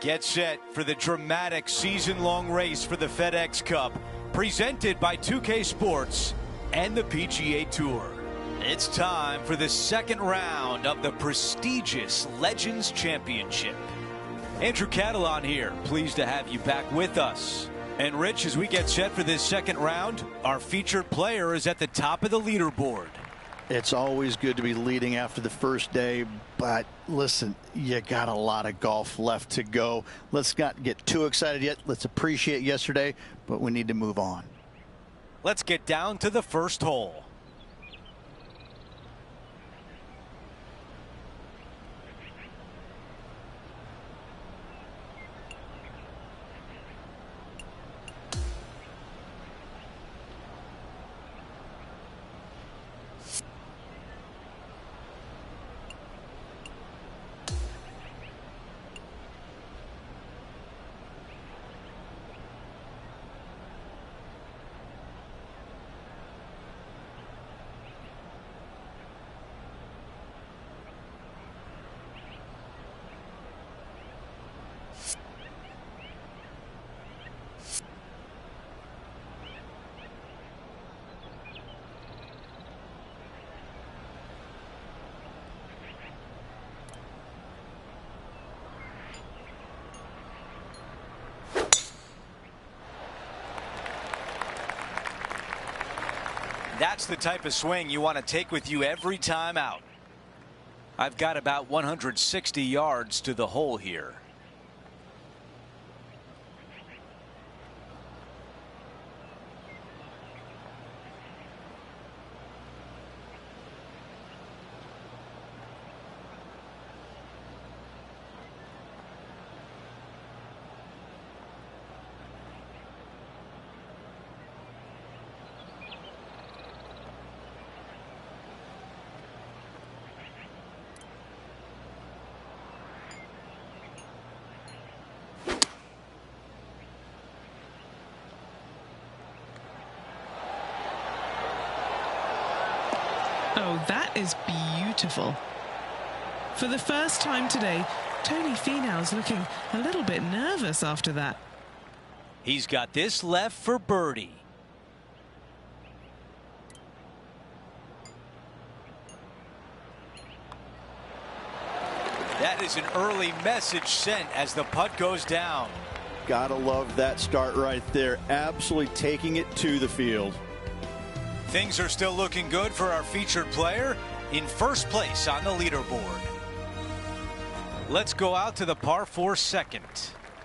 Get set for the dramatic season-long race for the FedEx Cup, presented by 2K Sports and the PGA Tour. It's time for the second round of the prestigious Legends Championship. Andrew Catalan here, pleased to have you back with us. And Rich, as we get set for this second round, our featured player is at the top of the leaderboard. It's always good to be leading after the first day, but listen, you got a lot of golf left to go. Let's not get too excited yet. Let's appreciate yesterday, but we need to move on. Let's get down to the first hole. That's the type of swing you want to take with you every time out. I've got about 160 yards to the hole here. Oh, that is beautiful. For the first time today, Tony Finau's looking a little bit nervous after that. He's got this left for birdie. That is an early message sent as the putt goes down. Gotta love that start right there. Absolutely taking it to the field. Things are still looking good for our featured player in first place on the leaderboard. Let's go out to the par 4 second.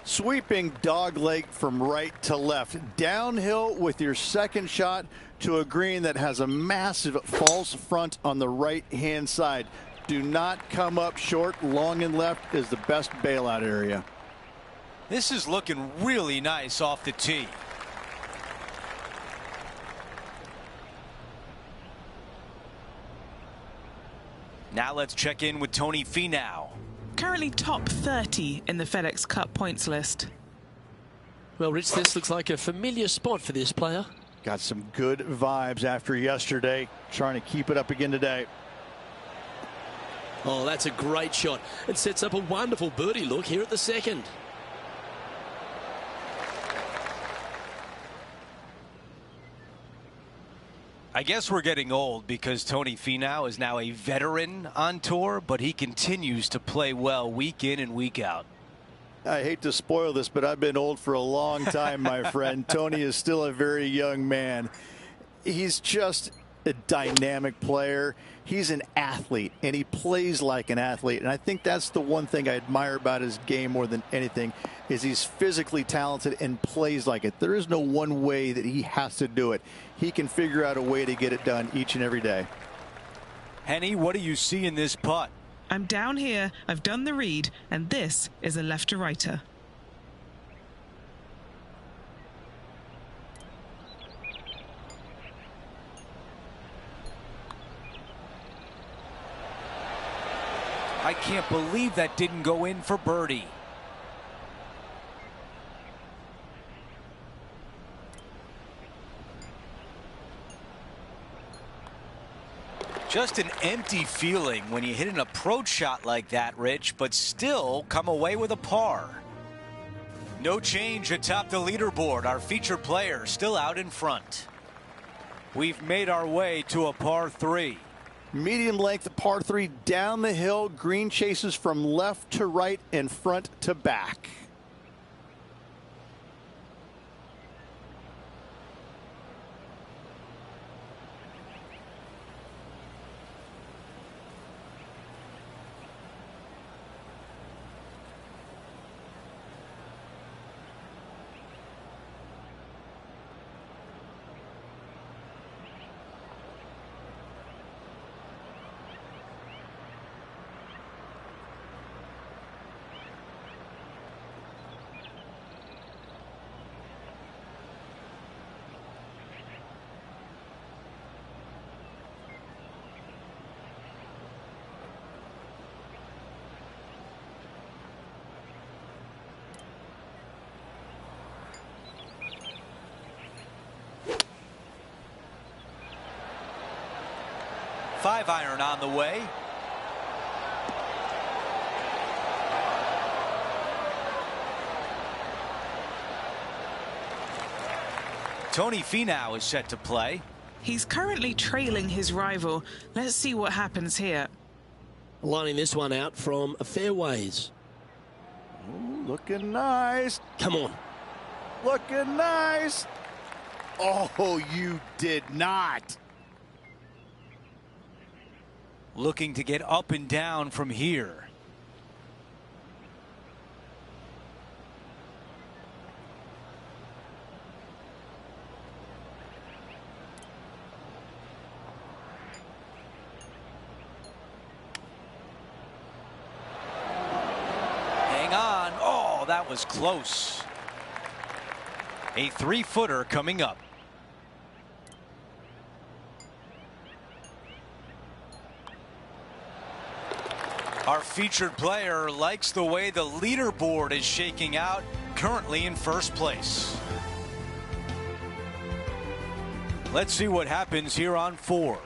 Sweeping dogleg from right to left. Downhill with your second shot to a green that has a massive false front on the right-hand side. Do not come up short. Long and left is the best bailout area. This is looking really nice off the tee. Now let's check in with Tony Finau. Currently top 30 in the FedEx Cup points list. Well, Rich, this looks like a familiar spot for this player. Got some good vibes after yesterday. Trying to keep it up again today. Oh, that's a great shot. It sets up a wonderful birdie look here at the second. I guess we're getting old because Tony Finau is now a veteran on tour, but he continues to play well week in and week out. I hate to spoil this, but I've been old for a long time, my friend. Tony is still a very young man. He's just a dynamic player. He's an athlete, and he plays like an athlete. And I think that's the one thing I admire about his game more than anything is he's physically talented and plays like it. There is no one way that he has to do it. He can figure out a way to get it done each and every day. Henny, what do you see in this putt? I'm down here, I've done the read, and this is a left-to-righter. I can't believe that didn't go in for birdie. Just an empty feeling when you hit an approach shot like that, Rich, but still come away with a par. No change atop the leaderboard. Our featured player still out in front. We've made our way to a par 3. Medium length par 3 down the hill. Green chases from left to right and front to back. Five iron on the way. Tony Finau is set to play. He's currently trailing his rival. Let's see what happens here. Lining this one out from a fair ways. Ooh, looking nice. Come on. Looking nice. Oh, you did not. Looking to get up and down from here. Hang on. Oh, that was close. A 3-footer coming up. Our featured player likes the way the leaderboard is shaking out, currently in first place. Let's see what happens here on 4.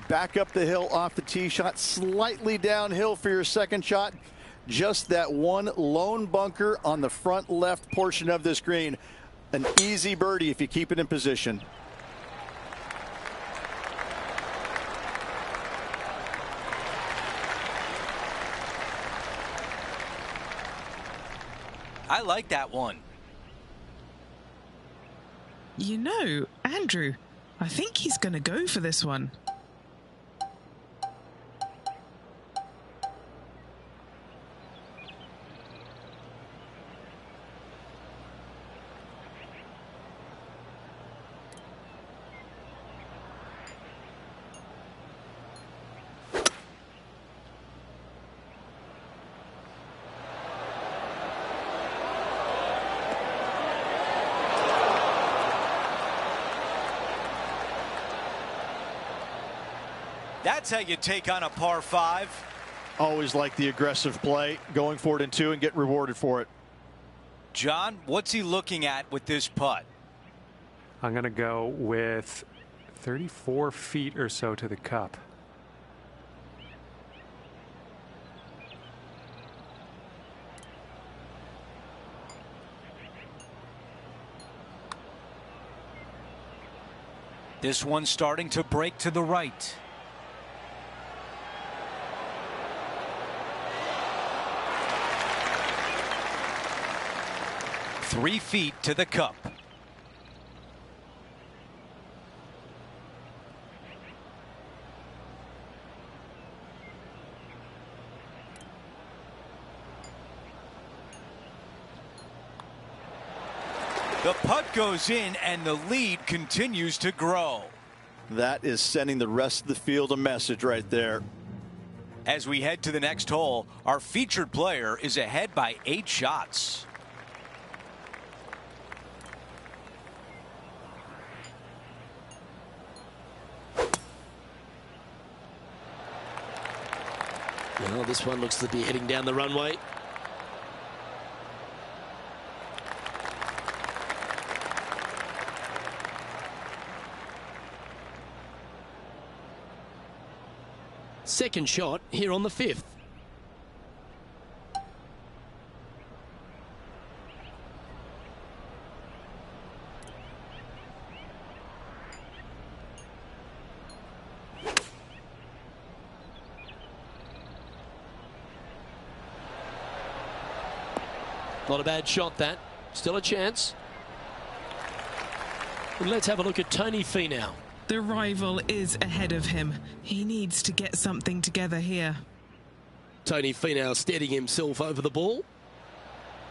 Back up the hill off the tee shot, slightly downhill for your second shot. Just that one lone bunker on the front left portion of this green. An easy birdie if you keep it in position. I like that one. You know, Andrew, I think he's going to go for this one. That's how you take on a par 5. Always like the aggressive play, going for it in 2 and get rewarded for it. John, what's he looking at with this putt? I'm going to go with 34 feet or so to the cup. This one's starting to break to the right. Three feet to the cup. The putt goes in and the lead continues to grow. That is sending the rest of the field a message right there. As we head to the next hole, our featured player is ahead by 8 shots. Well, this one looks to be heading down the runway. Second shot here on the 5th. Not a bad shot, that. Still a chance. And let's have a look at Tony Finau. The rival is ahead of him. He needs to get something together here. Tony Finau steadying himself over the ball.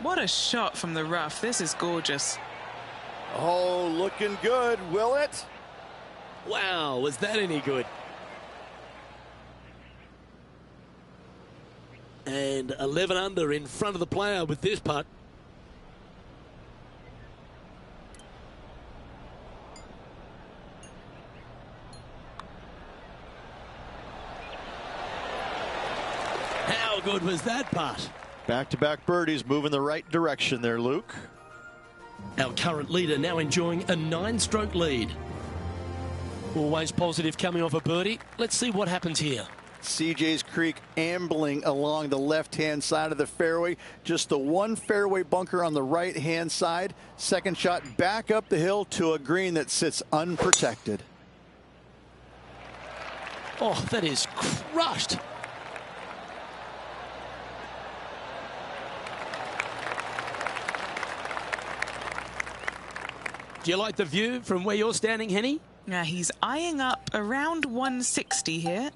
What a shot from the rough. This is gorgeous. Oh, looking good, will it? Wow, was that any good? And 11 under in front of the player with this putt. How good was that putt? Back-to-back birdies, moving the right direction there, Luke. Our current leader now enjoying a 9-stroke lead. Always positive coming off a birdie. Let's see what happens here. CJ's Creek ambling along the left-hand side of the fairway. Just the one fairway bunker on the right-hand side. Second shot back up the hill to a green that sits unprotected. Oh, that is crushed. Do you like the view from where you're standing, Henny? Now he's eyeing up around 160 here.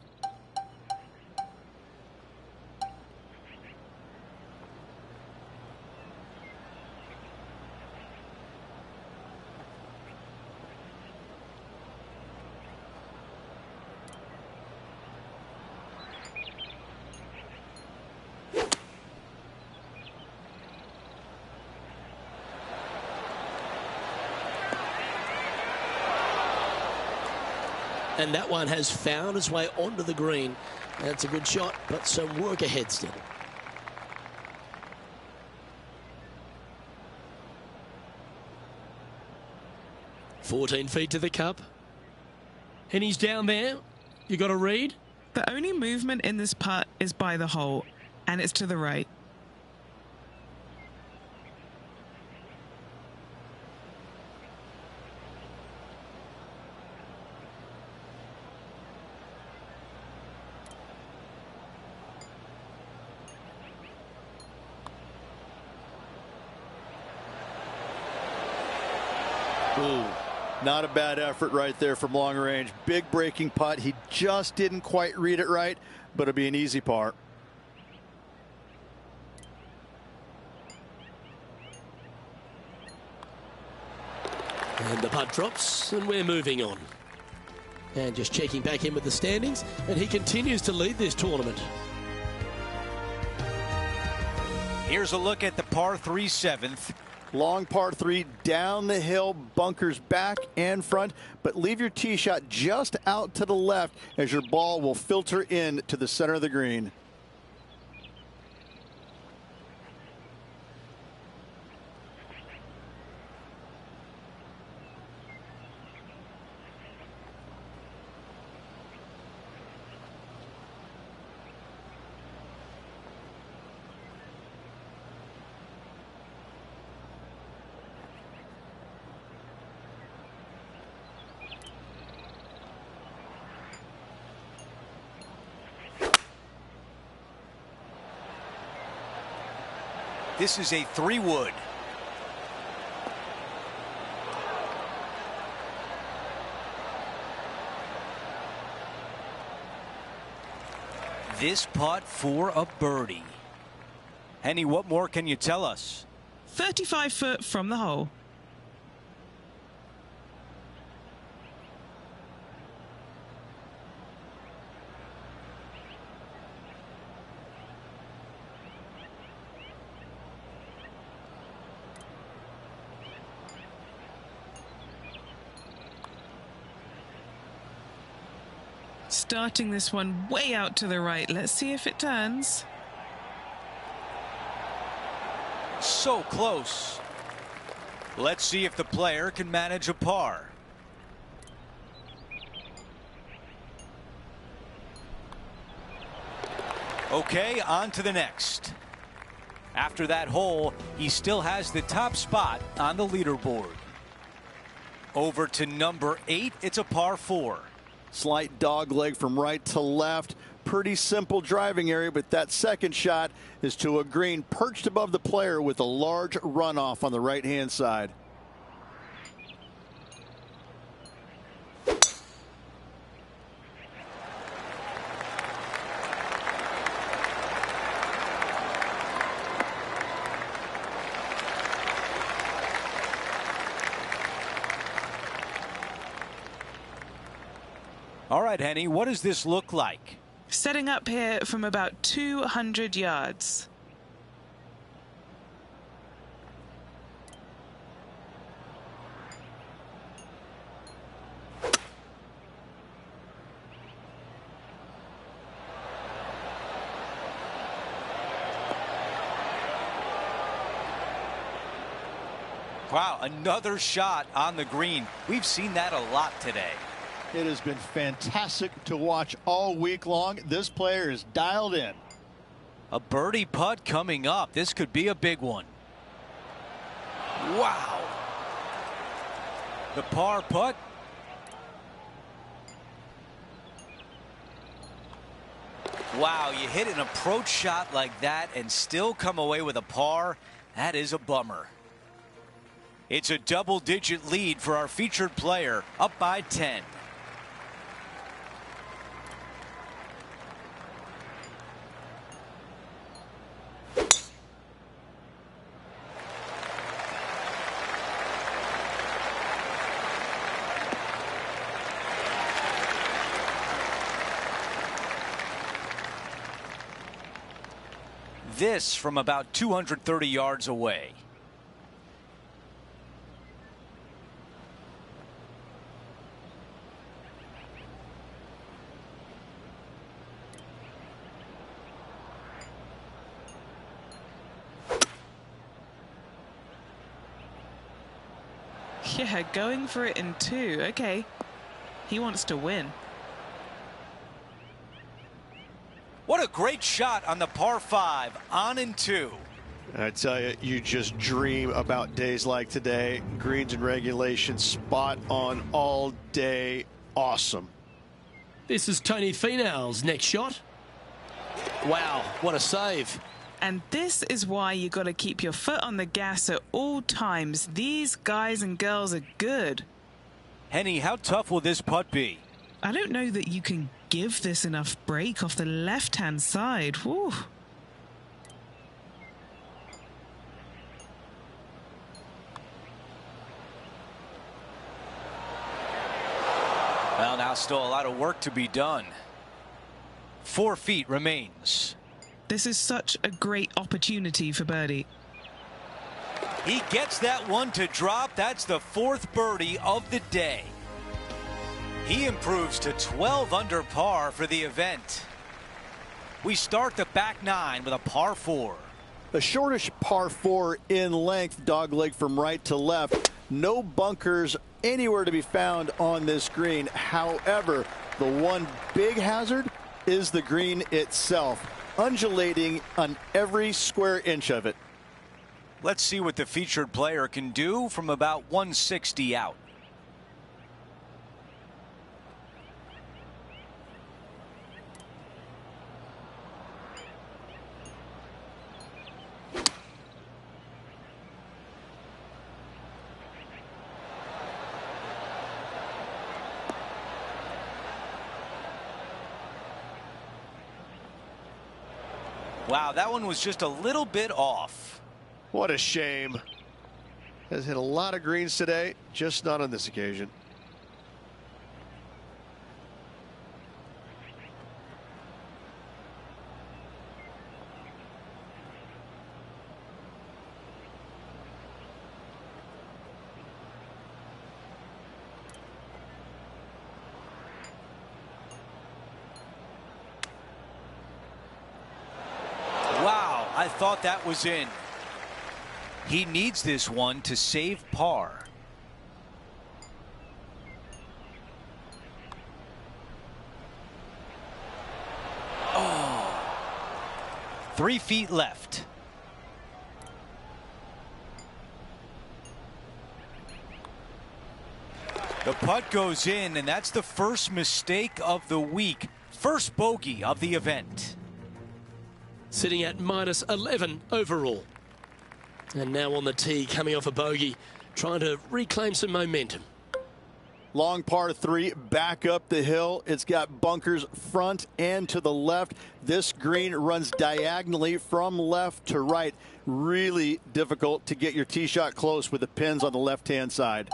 And that one has found its way onto the green. That's a good shot, but some work ahead still. "14 feet to the cup. And he's down there. You got a read? The only movement in this putt is by the hole, and it's to the right. Ooh, not a bad effort right there from long range. Big breaking putt. He just didn't quite read it right, but it'll be an easy par. And the putt drops, and we're moving on. And just checking back in with the standings, and he continues to lead this tournament. Here's a look at the par 3 7th. Long par 3 down the hill, bunkers back and front, but leave your tee shot just out to the left as your ball will filter in to the center of the green. This is a 3-wood. This putt for a birdie. Henny, what more can you tell us? 35 foot from the hole. Starting this one way out to the right. Let's see if it turns. So close. Let's see if the player can manage a par. Okay, on to the next. After that hole, he still has the top spot on the leaderboard. Over to number 8, it's a par 4. Slight dog leg from right to left. pretty simple driving area, but that second shot is to a green perched above the player with a large runoff on the right-hand side. All right, Henny, what does this look like? Setting up here from about 200 yards. Wow, another shot on the green. We've seen that a lot today. It has been fantastic to watch all week long. This player is dialed in. A birdie putt coming up. This could be a big one. Wow. The par putt. Wow, you hit an approach shot like that and still come away with a par. That is a bummer. It's a double-digit lead for our featured player, up by 10. This from about 230 yards away. Yeah, going for it in two. Okay. He wants to win. What a great shot on the par 5, on and two. I tell you, you just dream about days like today. Greens and regulation, spot on all day. Awesome. This is Tony Finau's next shot. Wow, what a save. And this is why you got to keep your foot on the gas at all times. These guys and girls are good. Henny, how tough will this putt be? I don't know that you can give this enough break off the left-hand side. Whew. Well, now still a lot of work to be done. 4 feet remains. This is such a great opportunity for birdie. He gets that one to drop. That's the 4th birdie of the day. He improves to 12 under par for the event. We start the back 9 with a par 4. A shortish par 4 in length, dogleg from right to left. No bunkers anywhere to be found on this green. However, the one big hazard is the green itself, undulating on every square inch of it. Let's see what the featured player can do from about 160 out. Wow, that one was just a little bit off. What a shame. Has hit a lot of greens today, just not on this occasion. I thought that was in. He needs this one to save par. Oh. 3 feet left. The putt goes in, and that's the first mistake of the week. first bogey of the event. Sitting at minus 11 overall. And now on the tee, coming off a bogey, trying to reclaim some momentum. Long par 3, back up the hill. It's got bunkers front and to the left. This green runs diagonally from left to right. Really difficult to get your tee shot close with the pins on the left-hand side.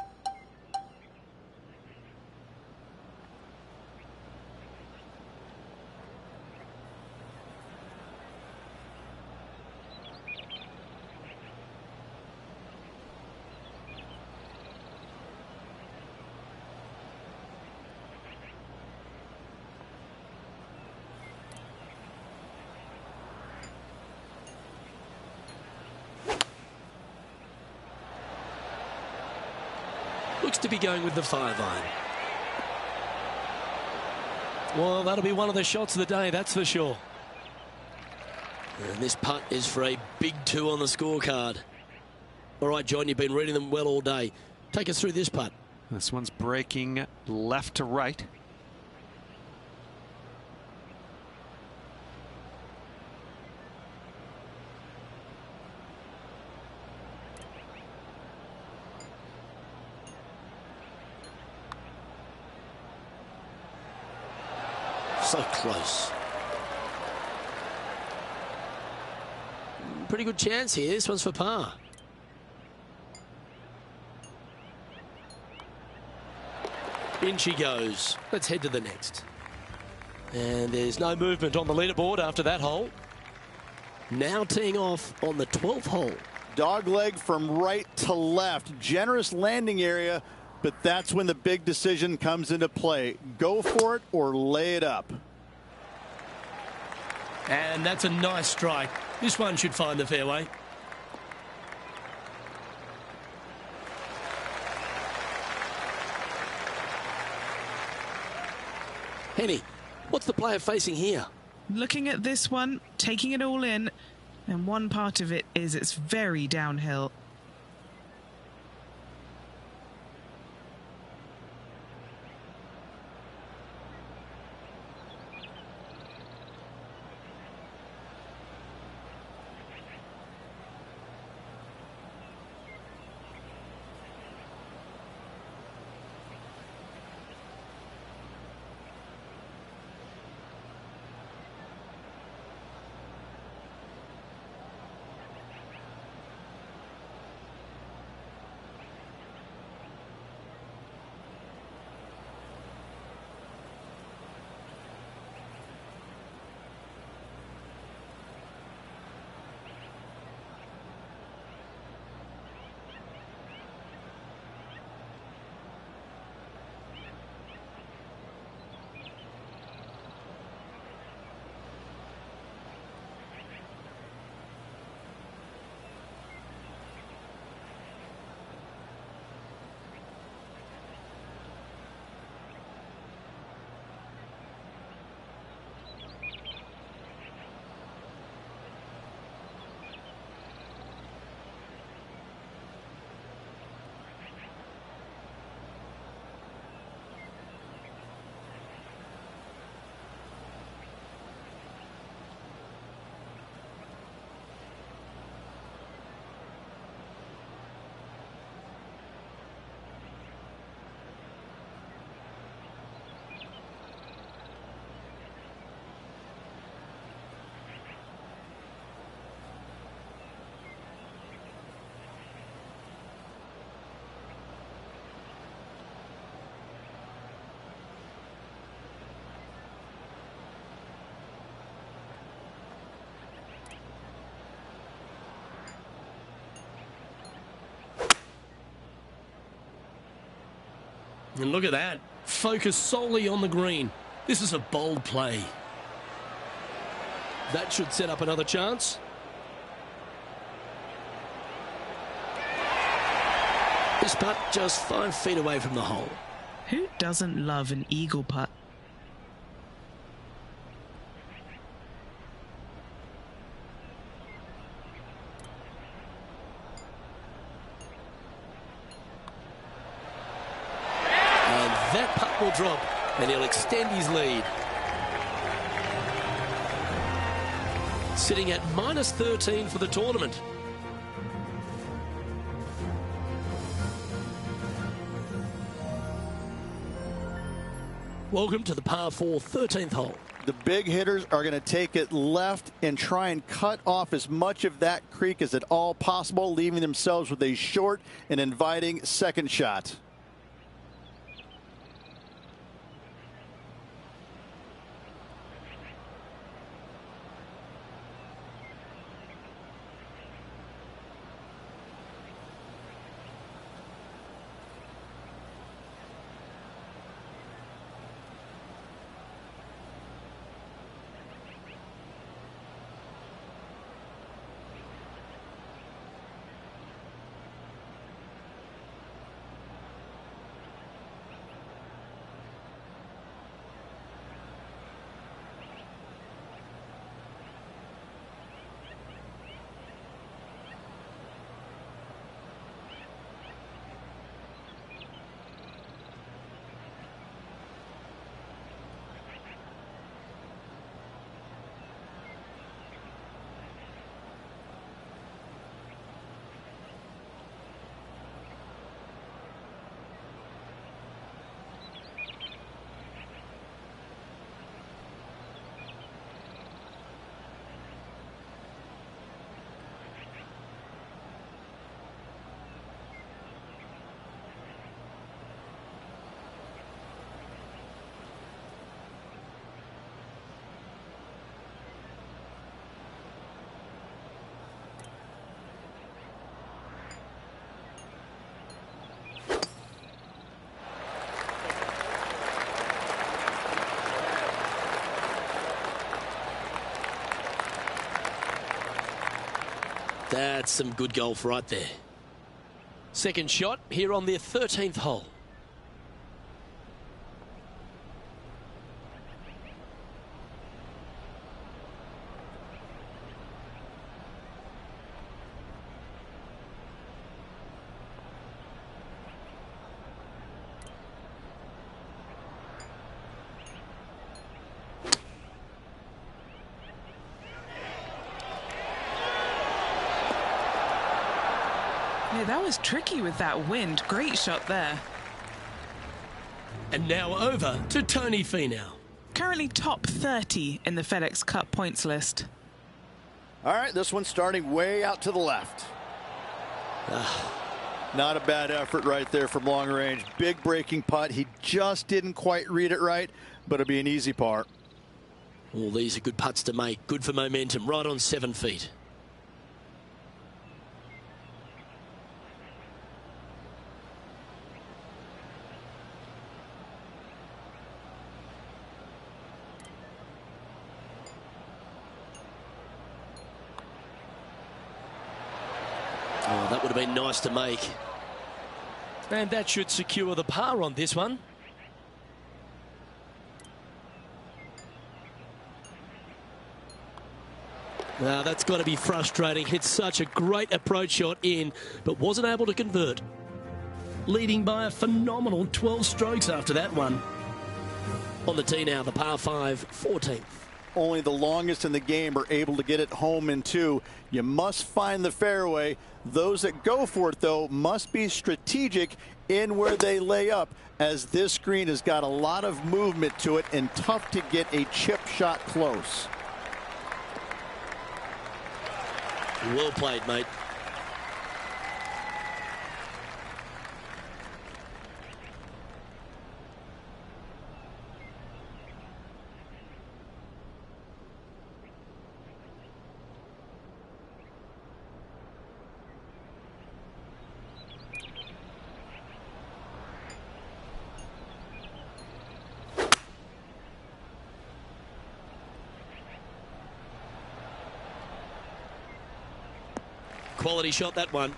Looks to be going with the 5-iron. Well, that'll be one of the shots of the day, that's for sure. And this putt is for a big 2 on the scorecard. All right, John, you've been reading them well all day. Take us through this putt. This one's breaking left to right. So close. Pretty good chance here. This one's for par. In she goes. Let's head to the next. And there's no movement on the leaderboard after that hole. Now teeing off on the 12th hole. Dog leg from right to left. Generous landing area, but that's when the big decision comes into play. Go for it or lay it up. And that's a nice strike. This one should find the fairway. Henny, what's the player facing here? Looking at this one, taking it all in, and one part of it is it's very downhill. And look at that. Focus solely on the green. This is a bold play. That should set up another chance. This putt just 5 feet away from the hole. Who doesn't love an eagle putt? And that putt will drop, and he'll extend his lead. sitting at -13 for the tournament. Welcome to the par 4 13th hole. The big hitters are going to take it left and try and cut off as much of that creek as at all possible, leaving themselves with a short and inviting second shot. That's some good golf right there. Second shot here on their 13th hole. Yeah, that was tricky with that wind. Great shot there. And now over to Tony Finau. Currently top 30 in the FedEx Cup points list. All right, this one's starting way out to the left. Not a bad effort right there from long range. Big breaking putt. He just didn't quite read it right, but it'll be an easy par. Well, these are good putts to make. Good for momentum. Right on 7 feet. Oh, that would have been nice to make. And that should secure the par on this one. Now, that's got to be frustrating. Hit such a great approach shot in, but wasn't able to convert. Leading by a phenomenal 12 strokes after that one. On the tee now, the par 5, 14th. Only the longest in the game are able to get it home in two. You must find the fairway. Those that go for it, though, must be strategic in where they lay up, as this green has got a lot of movement to it and tough to get a chip shot close. Well played, mate. Quality shot, that one.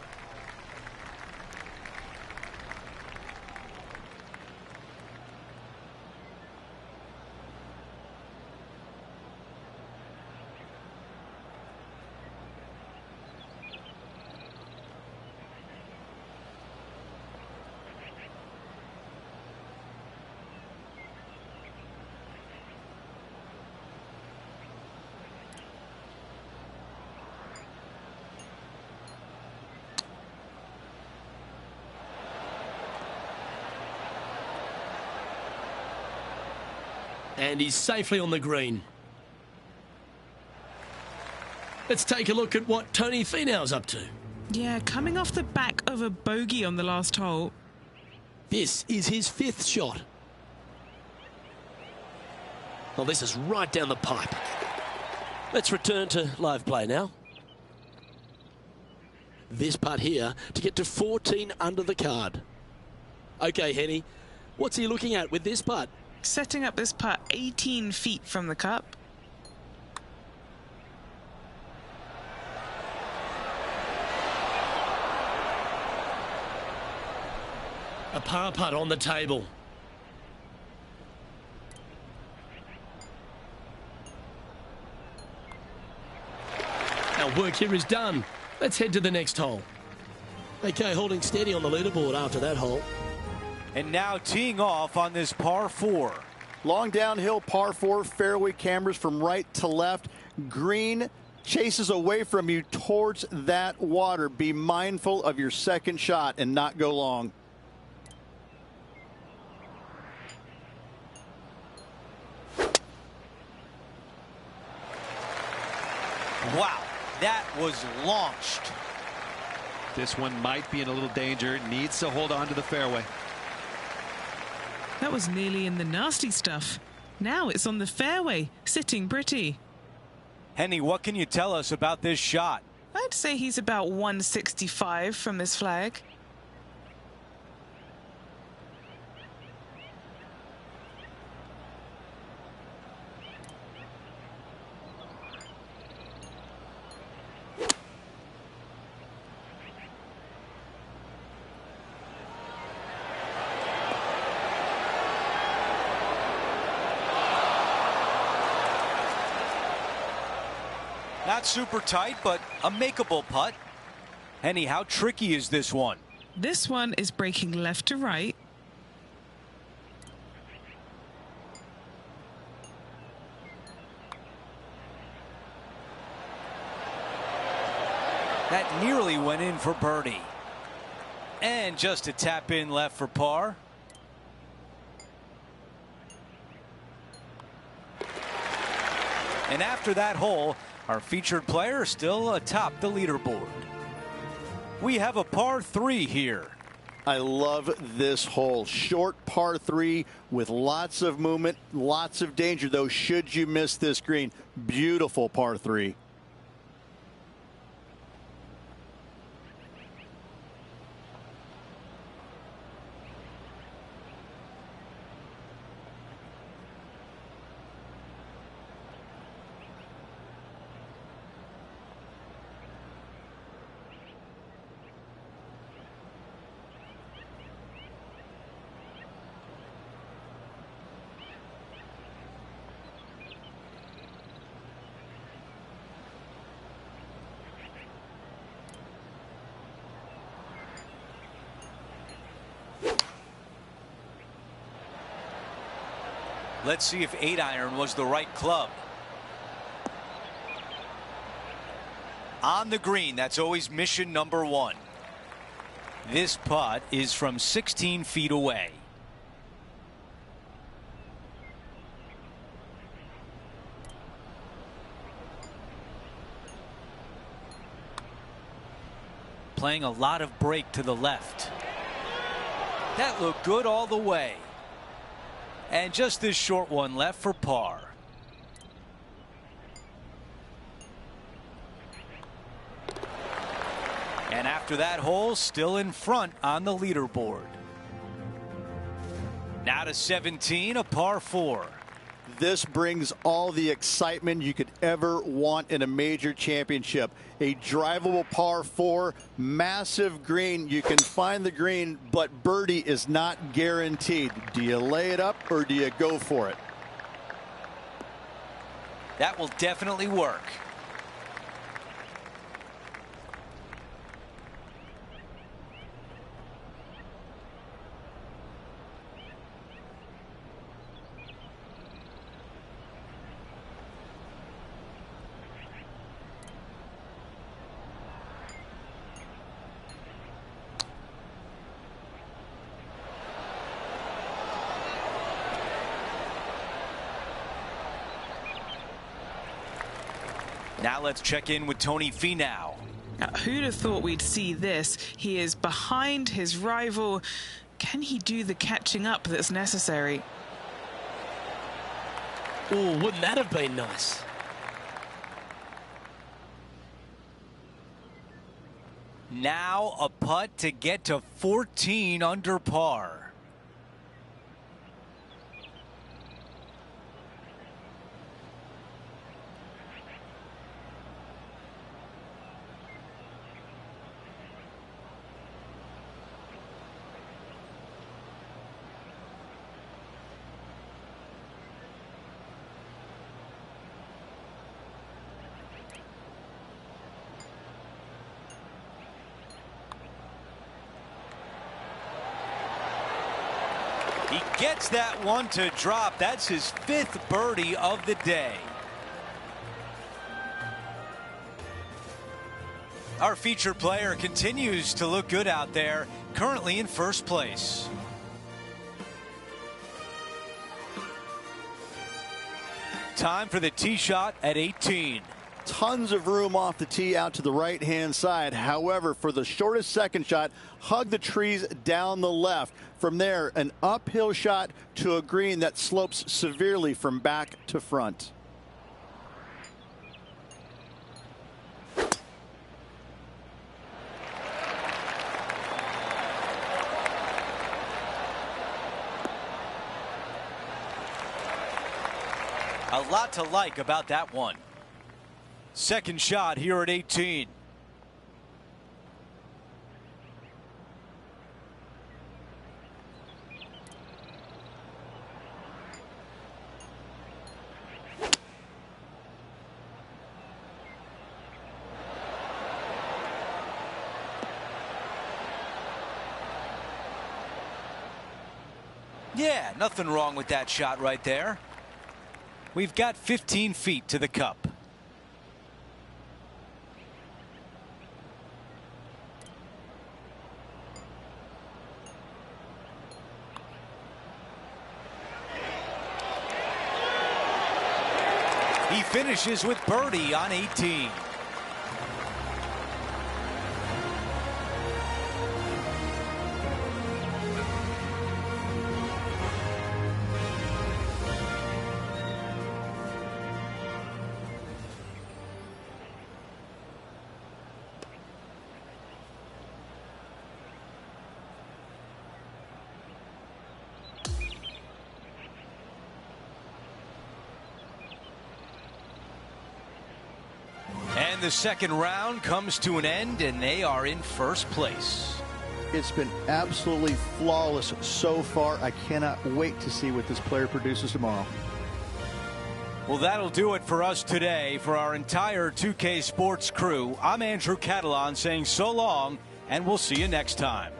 And he's safely on the green. Let's take a look at what Tony Finau's up to. Yeah, coming off the back of a bogey on the last hole. This is his 5th shot. Well, this is right down the pipe. Let's return to live play now. This putt here to get to 14 under the card. Okay, Henny, what's he looking at with this putt? Setting up this putt 18 feet from the cup. A par putt on the table. Our work here is done. Let's head to the next hole. Okay, holding steady on the leaderboard after that hole. And now teeing off on this par 4. Long downhill par 4, fairway cameras from right to left. Green chases away from you towards that water. Be mindful of your second shot and not go long. Wow, that was launched. This one might be in a little danger. Needs to hold on to the fairway. That was nearly in the nasty stuff. Now it's on the fairway, sitting pretty. Henny, what can you tell us about this shot? I'd say he's about 165 from this flag. Not super tight, but a makeable putt. Henny, how tricky is this one? This one is breaking left to right. That nearly went in for birdie. And just a tap in left for par. And after that hole, our featured player still atop the leaderboard. We have a par 3 here. I love this hole. Short par 3 with lots of movement, lots of danger, though, should you miss this green. Beautiful par 3. Let's see if 8-iron was the right club. On the green, that's always mission number 1. This putt is from 16 feet away. Playing a lot of break to the left. That looked good all the way. And just this short one left for par. And after that hole, still in front on the leaderboard. Now to 17, a par 4. This brings all the excitement you could ever want in a major championship. A drivable par 4, massive green. You can find the green, but birdie is not guaranteed. Do you lay it up or do you go for it? That will definitely work. Now let's check in with Tony Finau. Now, who'd have thought we'd see this? He is behind his rival. Can he do the catching up that's necessary? Oh, wouldn't that have been nice? Now a putt to get to 14 under par. He gets that one to drop. That's his 5th birdie of the day. Our featured player continues to look good out there, currently in first place. Time for the tee shot at 18. Tons of room off the tee out to the right-hand side. However, for the shortest second shot, hug the trees down the left. From there, an uphill shot to a green that slopes severely from back to front. A lot to like about that one. Second shot here at 18. Yeah, nothing wrong with that shot right there. We've got 15 feet to the cup. He finishes with birdie on 18. And the second round comes to an end, and they are in first place. It's been absolutely flawless so far. I cannot wait to see what this player produces tomorrow. Well, that'll do it for us today. For our entire 2K Sports crew, I'm Andrew Catalan saying so long, and we'll see you next time.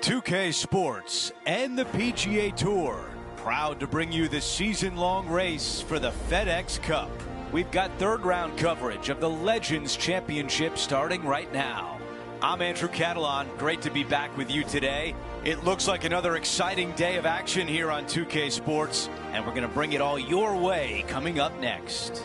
2K Sports and the PGA Tour, proud to bring you the season-long race for the FedEx Cup. We've got third-round coverage of the Legends Championship starting right now. I'm Andrew Catalan. Great to be back with you today. It looks like another exciting day of action here on 2K Sports, and we're going to bring it all your way coming up next.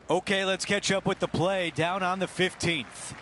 Okay, let's catch up with the play down on the 15th.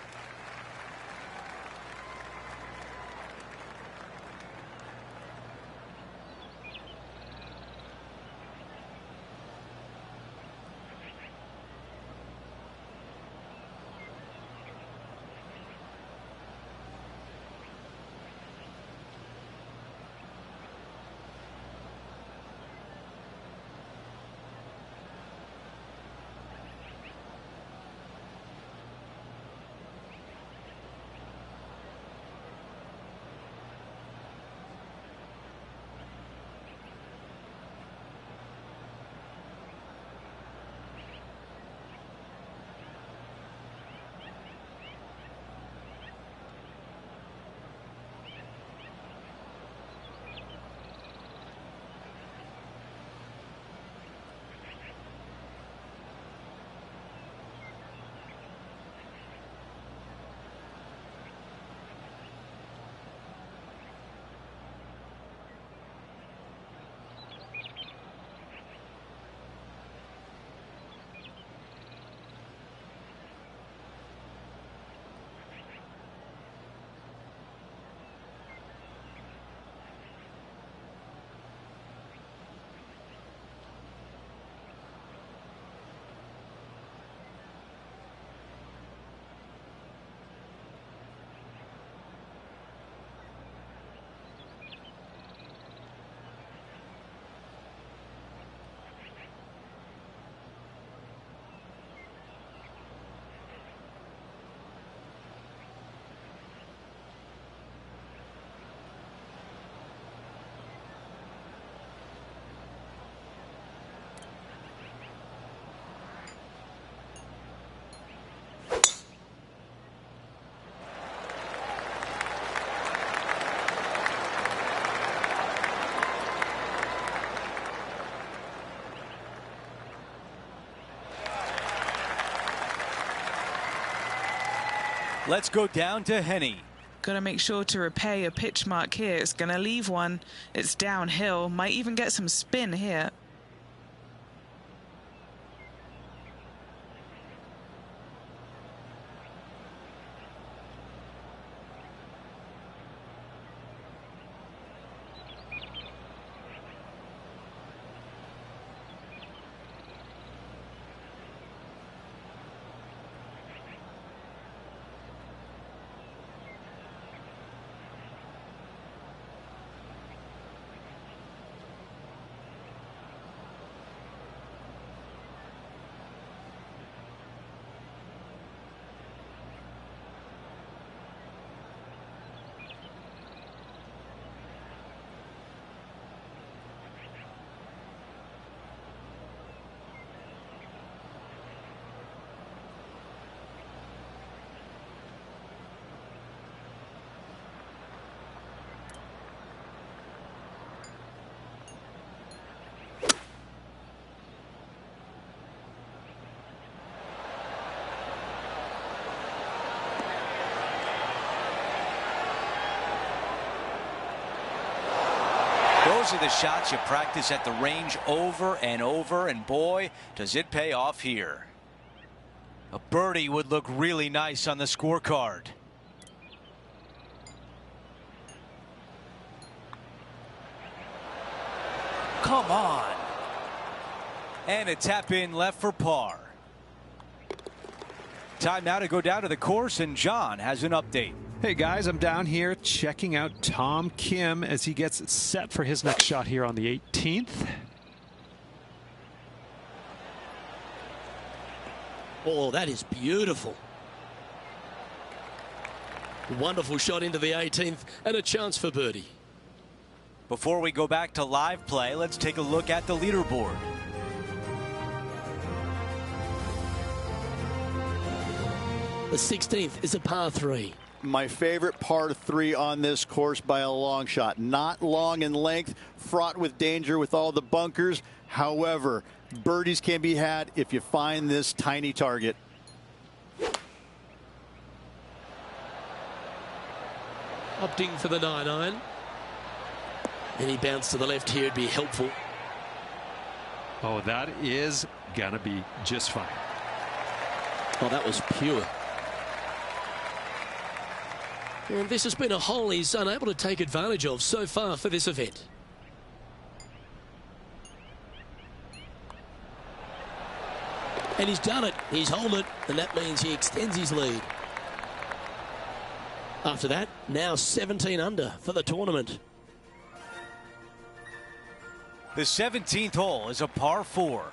Let's go down to Henny. Got to make sure to repair your pitch mark here. It's going to leave one. It's downhill. Might even get some spin here. Those are the shots you practice at the range over and over, and boy, does it pay off here. A birdie would look really nice on the scorecard. Come on. And a tap in left for par. Time now to go down to the course, and John has an update. Hey guys, I'm down here checking out Tom Kim as he gets set for his next shot here on the 18th. Oh, that is beautiful. Wonderful shot into the 18th and a chance for birdie. Before we go back to live play, let's take a look at the leaderboard. The 16th is a par 3. My favorite par 3 on this course by a long shot. Not long in length, fraught with danger with all the bunkers. However, birdies can be had if you find this tiny target. Opting for the 9-iron. And he bounced to the left here. It'd be helpful. Oh, that is gonna be just fine. Oh, that was pure. And this has been a hole he's unable to take advantage of so far for this event. And he's done it. He's holed it, and that means he extends his lead. After that, now 17 under for the tournament. The 17th hole is a par 4.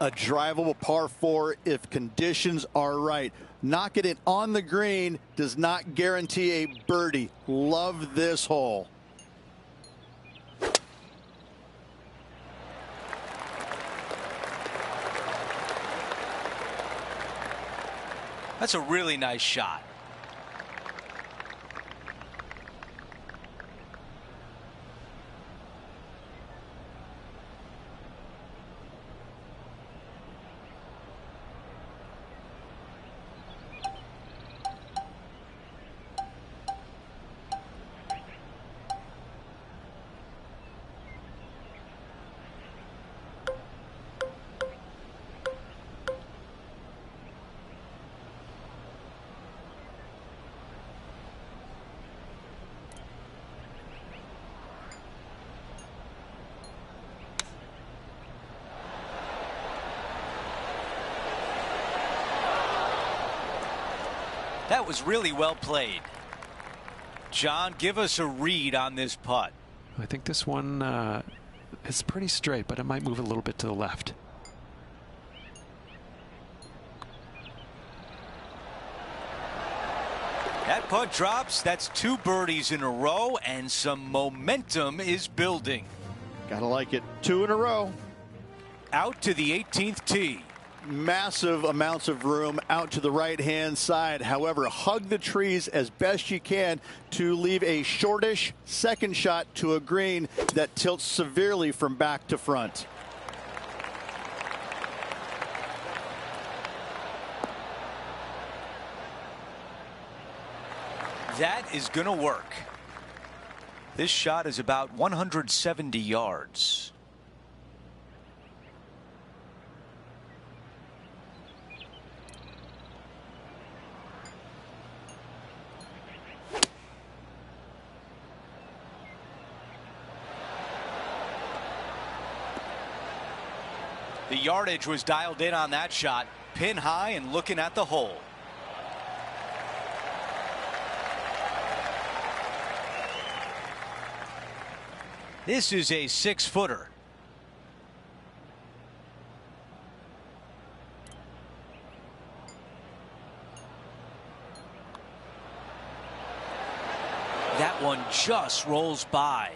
A drivable par 4 if conditions are right. Knocking it on the green does not guarantee a birdie. Love this hole. That's a really nice shot. That was really well played. John, give us a read on this putt. I think this one is pretty straight, but it might move a little bit to the left. That putt drops. That's 2 birdies in a row, and some momentum is building. Gotta like it. 2 in a row. Out to the 18th tee. Massive amounts of room out to the right-hand side. However, hug the trees as best you can to leave a shortish second shot to a green that tilts severely from back to front. That is going to work. This shot is about 170 yards. The yardage was dialed in on that shot, pin high and looking at the hole. This is a 6-footer. That one just rolls by.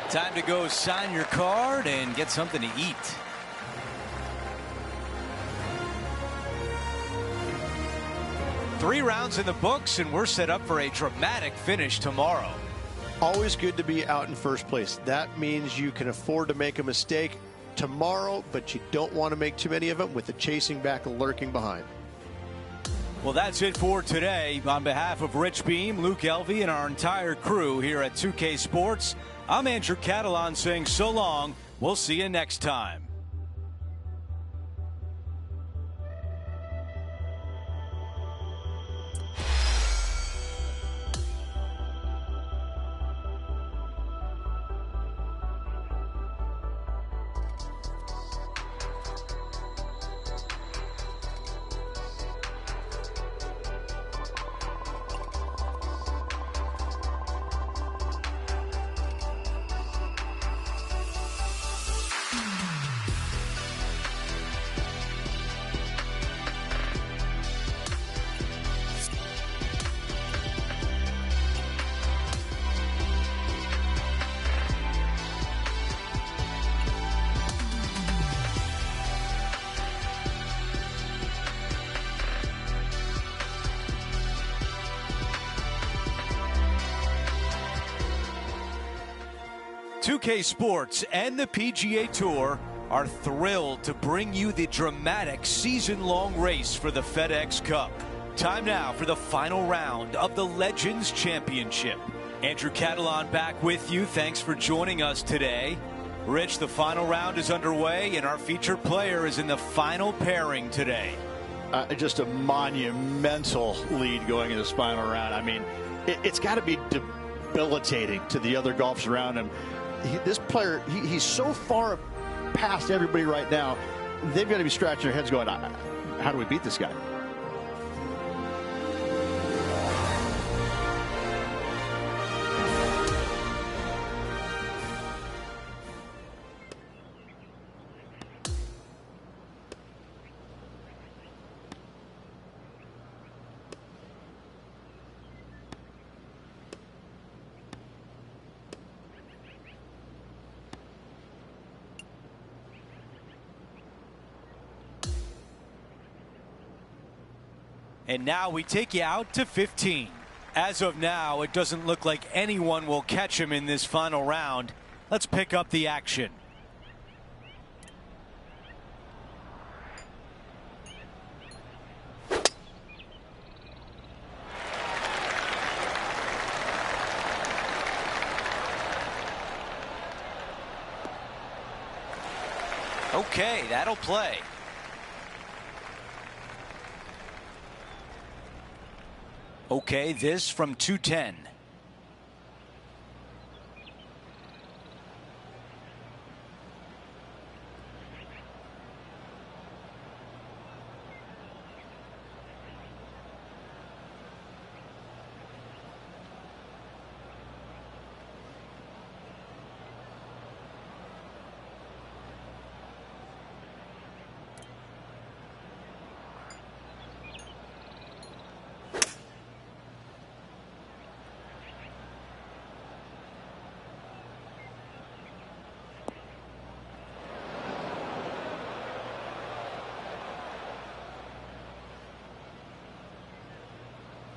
Time to go sign your card and get something to eat. Three rounds in the books, and we're set up for a dramatic finish tomorrow. Always good to be out in first place. That means you can afford to make a mistake tomorrow, but you don't want to make too many of them with the chasing back lurking behind. Well, that's it for today. On behalf of Rich Beam, Luke Elvey, and our entire crew here at 2K Sports, I'm Andrew Catalan saying so long. We'll see you next time. 2K Sports and the PGA Tour are thrilled to bring you the dramatic season-long race for the FedEx Cup. Time now for the final round of the Legends Championship. Andrew Catalan back with you. Thanks for joining us today. Rich, the final round is underway, and our featured player is in the final pairing today. Just a monumental lead going in this final round. I mean, it's got to be debilitating to the other golfers around him. This player, he's so far past everybody right now, they've got to be scratching their heads going, how do we beat this guy? And now we take you out to 15. As of now, it doesn't look like anyone will catch him in this final round. Let's pick up the action. Okay, that'll play. Okay, this from 210.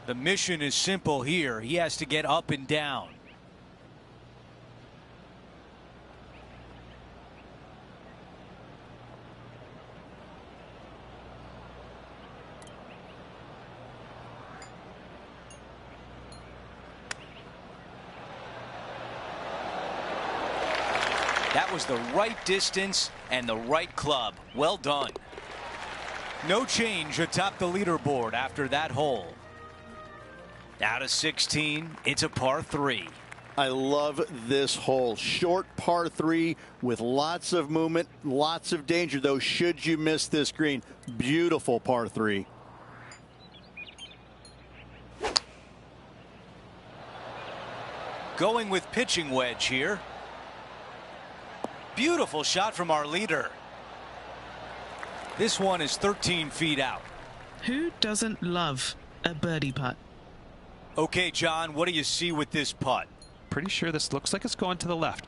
The mission is simple here. He has to get up and down. That was the right distance and the right club. Well done. No change atop the leaderboard after that hole. Now to 16, it's a par 3. I love this hole. Short par 3 with lots of movement, lots of danger, though, should you miss this green. Beautiful par 3. Going with pitching wedge here. Beautiful shot from our leader. This one is 13 feet out. Who doesn't love a birdie putt? Okay, John, what do you see with this putt? Pretty sure this looks like it's going to the left.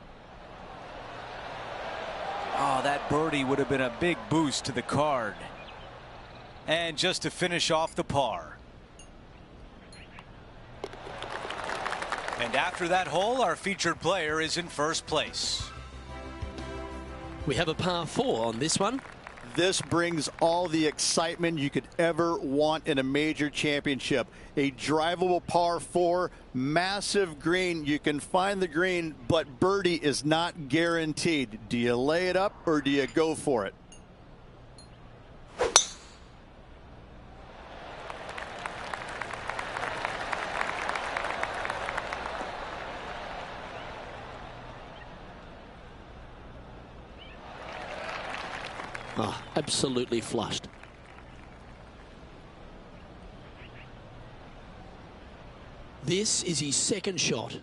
Oh, that birdie would have been a big boost to the card. And just to finish off the par. And after that hole, our featured player is in first place. We have a par 4 on this one. This brings all the excitement you could ever want in a major championship. A drivable par 4, massive green. You can find the green, but birdie is not guaranteed. Do you lay it up or do you go for it? Oh, absolutely flushed. This is his second shot.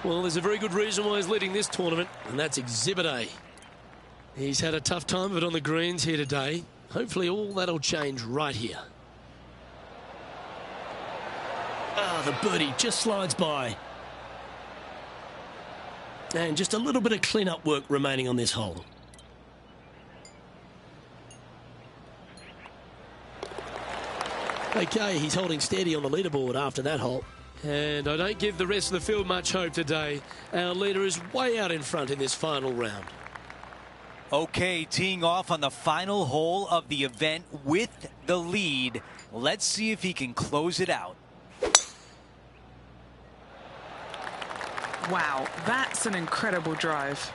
Well, there's a very good reason why he's leading this tournament, and that's Exhibit A. He's had a tough time of it on the greens here today. Hopefully all that'll change right here. Ah, the birdie just slides by. And just a little bit of clean-up work remaining on this hole. Okay, he's holding steady on the leaderboard after that hole. And I don't give the rest of the field much hope today. Our leader is way out in front in this final round. Okay, teeing off on the final hole of the event with the lead. Let's see if he can close it out. Wow, that's an incredible drive.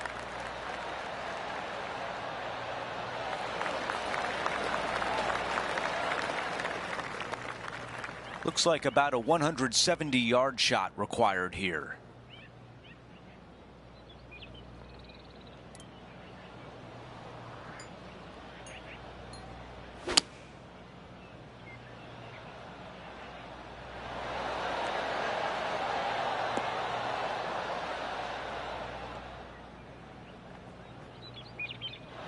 Looks like about a 170-yard shot required here.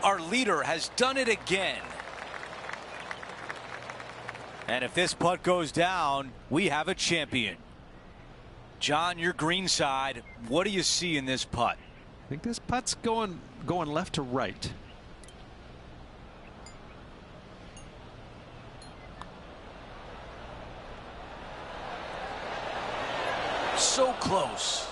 Our leader has done it again. And if this putt goes down, we have a champion. John, your green side, what do you see in this putt? I think this putt's going left to right. So close.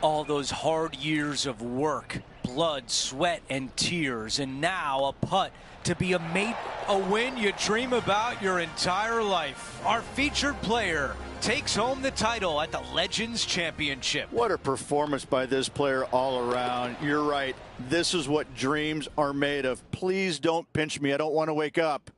All those hard years of work, blood, sweat, and tears, and now a putt to be a mate, a win you dream about your entire life. Our featured player takes home the title at the Legends Championship. What a performance by this player all around. You're right. This is what dreams are made of. Please don't pinch me. I don't want to wake up.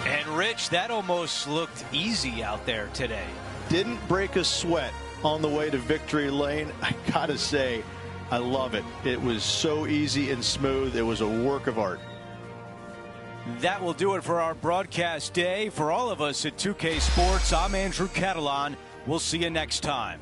And Rich, that almost looked easy out there today. Didn't break a sweat on the way to victory lane. I gotta say, I love it. It was so easy and smooth. It was a work of art. That will do it for our broadcast day. For all of us at 2K Sports, I'm Andrew Catalan. We'll see you next time.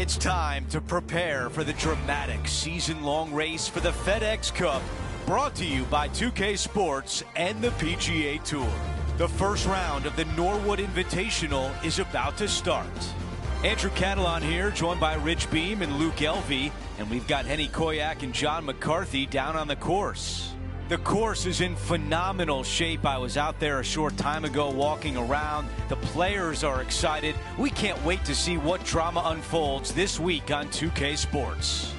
It's time to prepare for the dramatic season-long race for the FedEx Cup, brought to you by 2K Sports and the PGA Tour. The first round of the Norwood Invitational is about to start. Andrew Catalan here, joined by Rich Beam and Luke Elvey, and we've got Henny Koyak and John McCarthy down on the course. The course is in phenomenal shape. I was out there a short time ago walking around. The players are excited. We can't wait to see what drama unfolds this week on 2K Sports.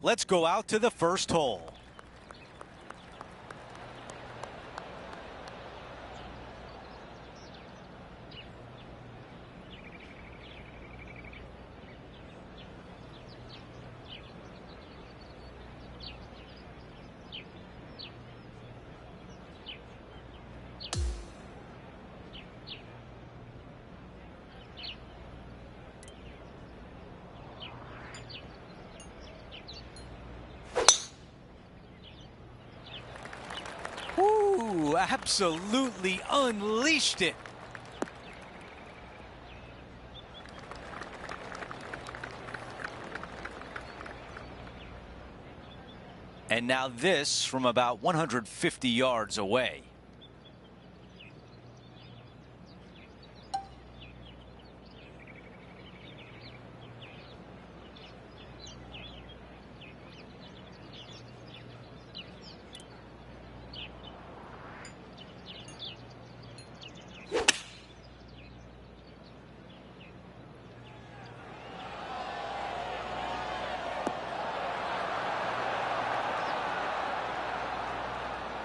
Let's go out to the first hole. Ooh, absolutely unleashed it. And now this from about 150 yards away.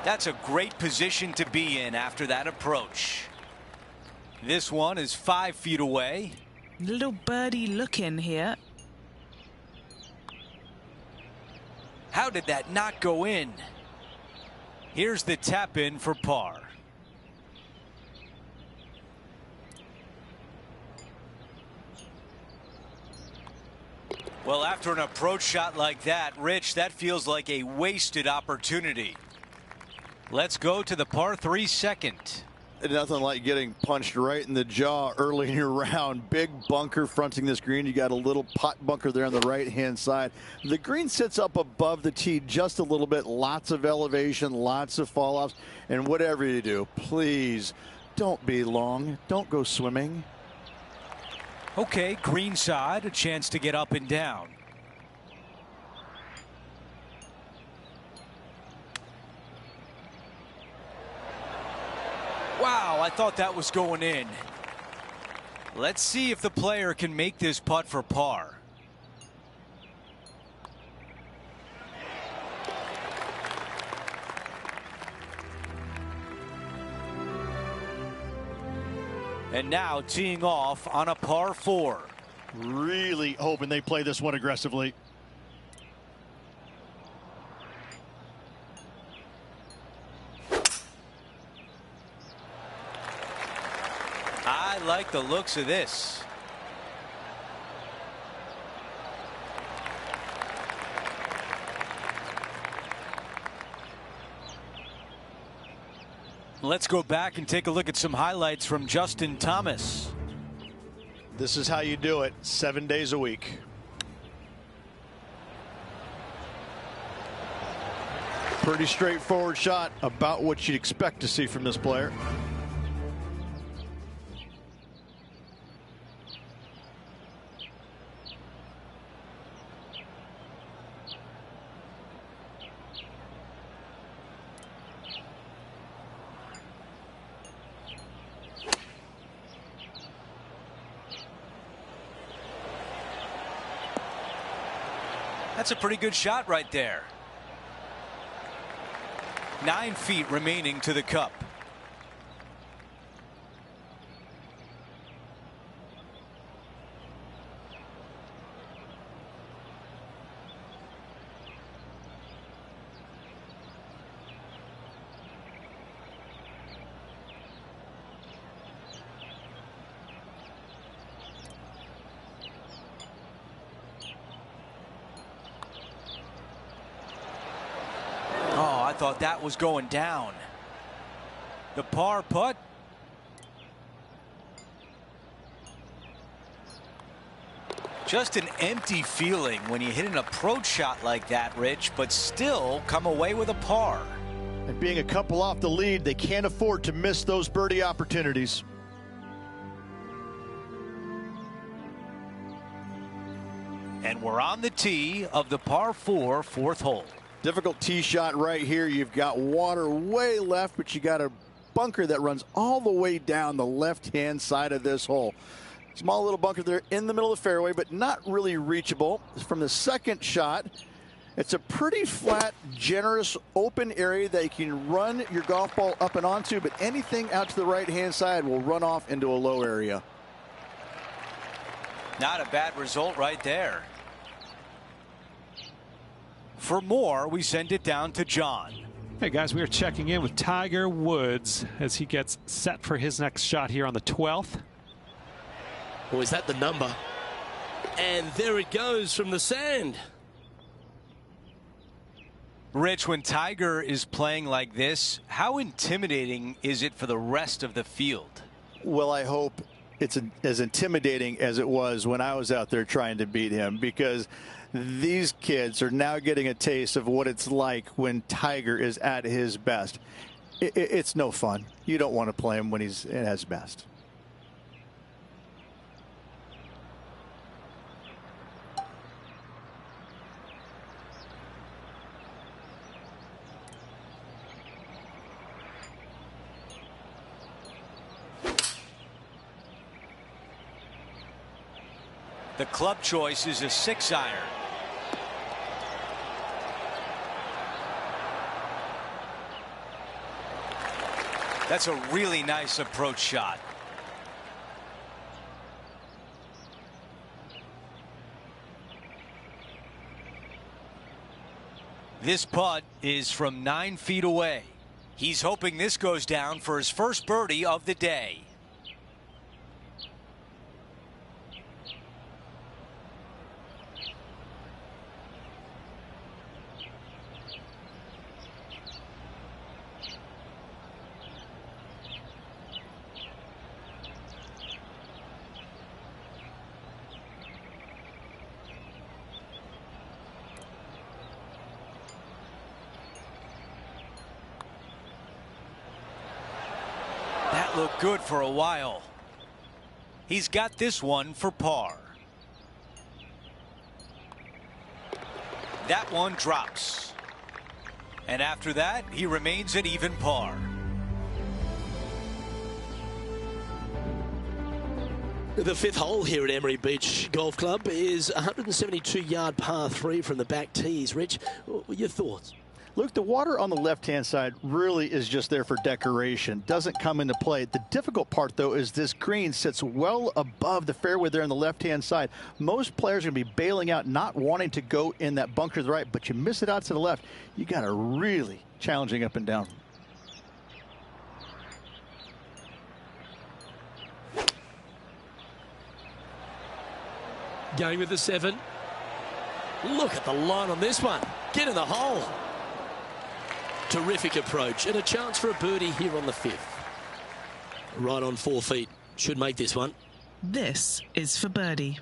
That's a great position to be in after that approach. This one is 5 feet away. Little birdie looking here. How did that not go in? Here's the tap in for par. Well, after an approach shot like that, Rich, that feels like a wasted opportunity. Let's go to the par 3 second. Nothing like getting punched right in the jaw early in your round. Big bunker fronting this green. You got a little pot bunker there on the right-hand side. The green sits up above the tee just a little bit. Lots of elevation, lots of fall-offs. And whatever you do, please don't be long. Don't go swimming. Okay, green side, a chance to get up and down. Wow, I thought that was going in. Let's see if the player can make this putt for par. And now teeing off on a par 4. Really hoping they play this one aggressively. I like the looks of this. Let's go back and take a look at some highlights from Justin Thomas. This is how you do it 7 days a week. Pretty straightforward shot, about what you'd expect to see from this player. That's a pretty good shot right there. 9 feet remaining to the cup. I thought that was going down. The par putt. Just an empty feeling when you hit an approach shot like that, Rich, but still come away with a par. And being a couple off the lead, they can't afford to miss those birdie opportunities. And we're on the tee of the par 4 fourth hole. Difficult tee shot right here. You've got water way left, but you got a bunker that runs all the way down the left-hand side of this hole. Small little bunker there in the middle of the fairway, but not really reachable. From the second shot, It's a pretty flat, generous, open area that you can run your golf ball up and onto, but anything out to the right-hand side will run off into a low area. Not a bad result right there. For more, we send it down to John. Hey guys, we are checking in with Tiger Woods as he gets set for his next shot here on the 12th. Or is that the number? And there it goes from the sand. Rich, when Tiger is playing like this, how intimidating is it for the rest of the field? Well, I hope it's as intimidating as it was when I was out there trying to beat him, because these kids are now getting a taste of what it's like when Tiger is at his best. It's no fun. You don't want to play him when he's at his best. The club choice is a 6-iron. That's a really nice approach shot. This putt is from 9 feet away. He's hoping this goes down for his first birdie of the day. That looked good for a while. He's got this one for par. That one drops. And after that, he remains at even par. The 5th hole here at Emery Beach Golf Club is 172-yard par 3 from the back tees. Rich, your thoughts? Look, the water on the left-hand side really is just there for decoration. Doesn't come into play. The difficult part, though, is this green sits well above the fairway there on the left-hand side. Most players are going to be bailing out, not wanting to go in that bunker to the right, but you miss it out to the left. You got a really challenging up and down. Going with the 7. Look at the line on this one. Get in the hole. Terrific approach and a chance for a birdie here on the 5th. Right on 4 feet. Should make this one. This is for birdie.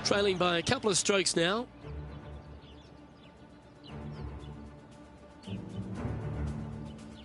Trailing by a couple of strokes now.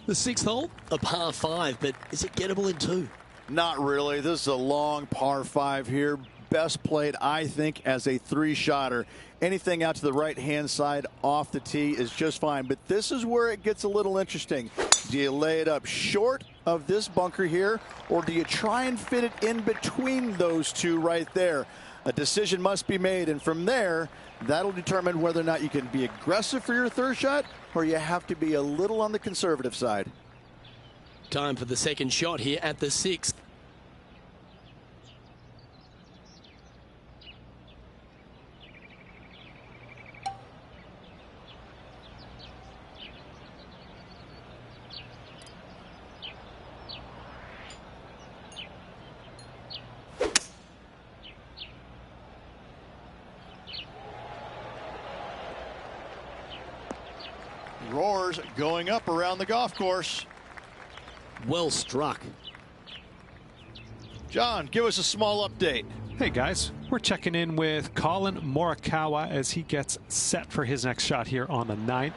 The 6th hole, a par 5, but is it gettable in 2? Not really. This is a long par 5 here. Best played, I think, as a 3-shotter. Anything out to the right-hand side off the tee is just fine. But this is where it gets a little interesting. Do you lay it up short of this bunker here, or do you try and fit it in between those two right there? A decision must be made, and from there, that'll determine whether or not you can be aggressive for your 3rd shot, or you have to be a little on the conservative side. Time for the 2nd shot here at the 6th. Roars going up around the golf course. Well struck. John, give us a small update. Hey guys, we're checking in with Colin Morikawa as he gets set for his next shot here on the 9th.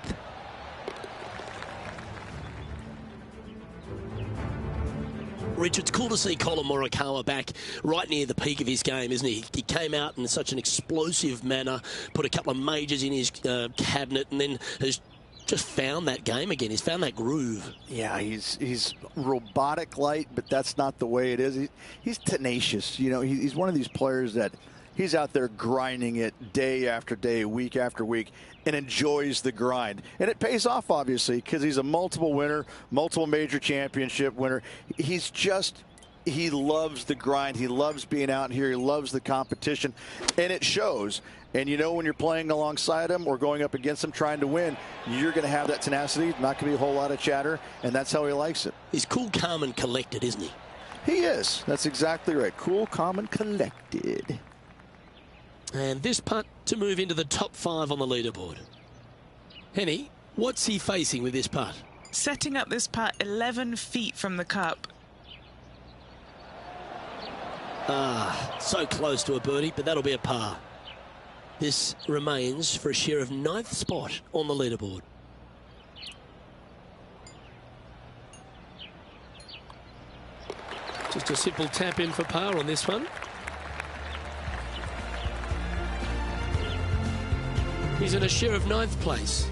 Rich, it's cool to see Colin Morikawa back right near the peak of his game, isn't he? He came out in such an explosive manner, put a couple of majors in his cabinet, and then has just found that game again. He's found that groove. Yeah, he's robotic light, but that's not the way it is. He's tenacious. You know, he's one of these players that he's out there grinding it day after day, week after week, and enjoys the grind. And it pays off, obviously, because he's a multiple winner, multiple major championship winner. He loves the grind. He loves being out here. He loves the competition, and it shows. And you know, when you're playing alongside him or going up against him trying to win, you're going to have that tenacity. Not going to be a whole lot of chatter, and that's how he likes it. He's cool, calm, and collected, isn't he? He is. That's exactly right. Cool, calm, and collected. And this putt to move into the top 5 on the leaderboard. Henny, what's he facing with this putt? Setting up this putt 11 feet from the cup. So close to a birdie, but that'll be a par. This remains for a share of 9th spot on the leaderboard. Just a simple tap in for par on this one. He's in a share of 9th place.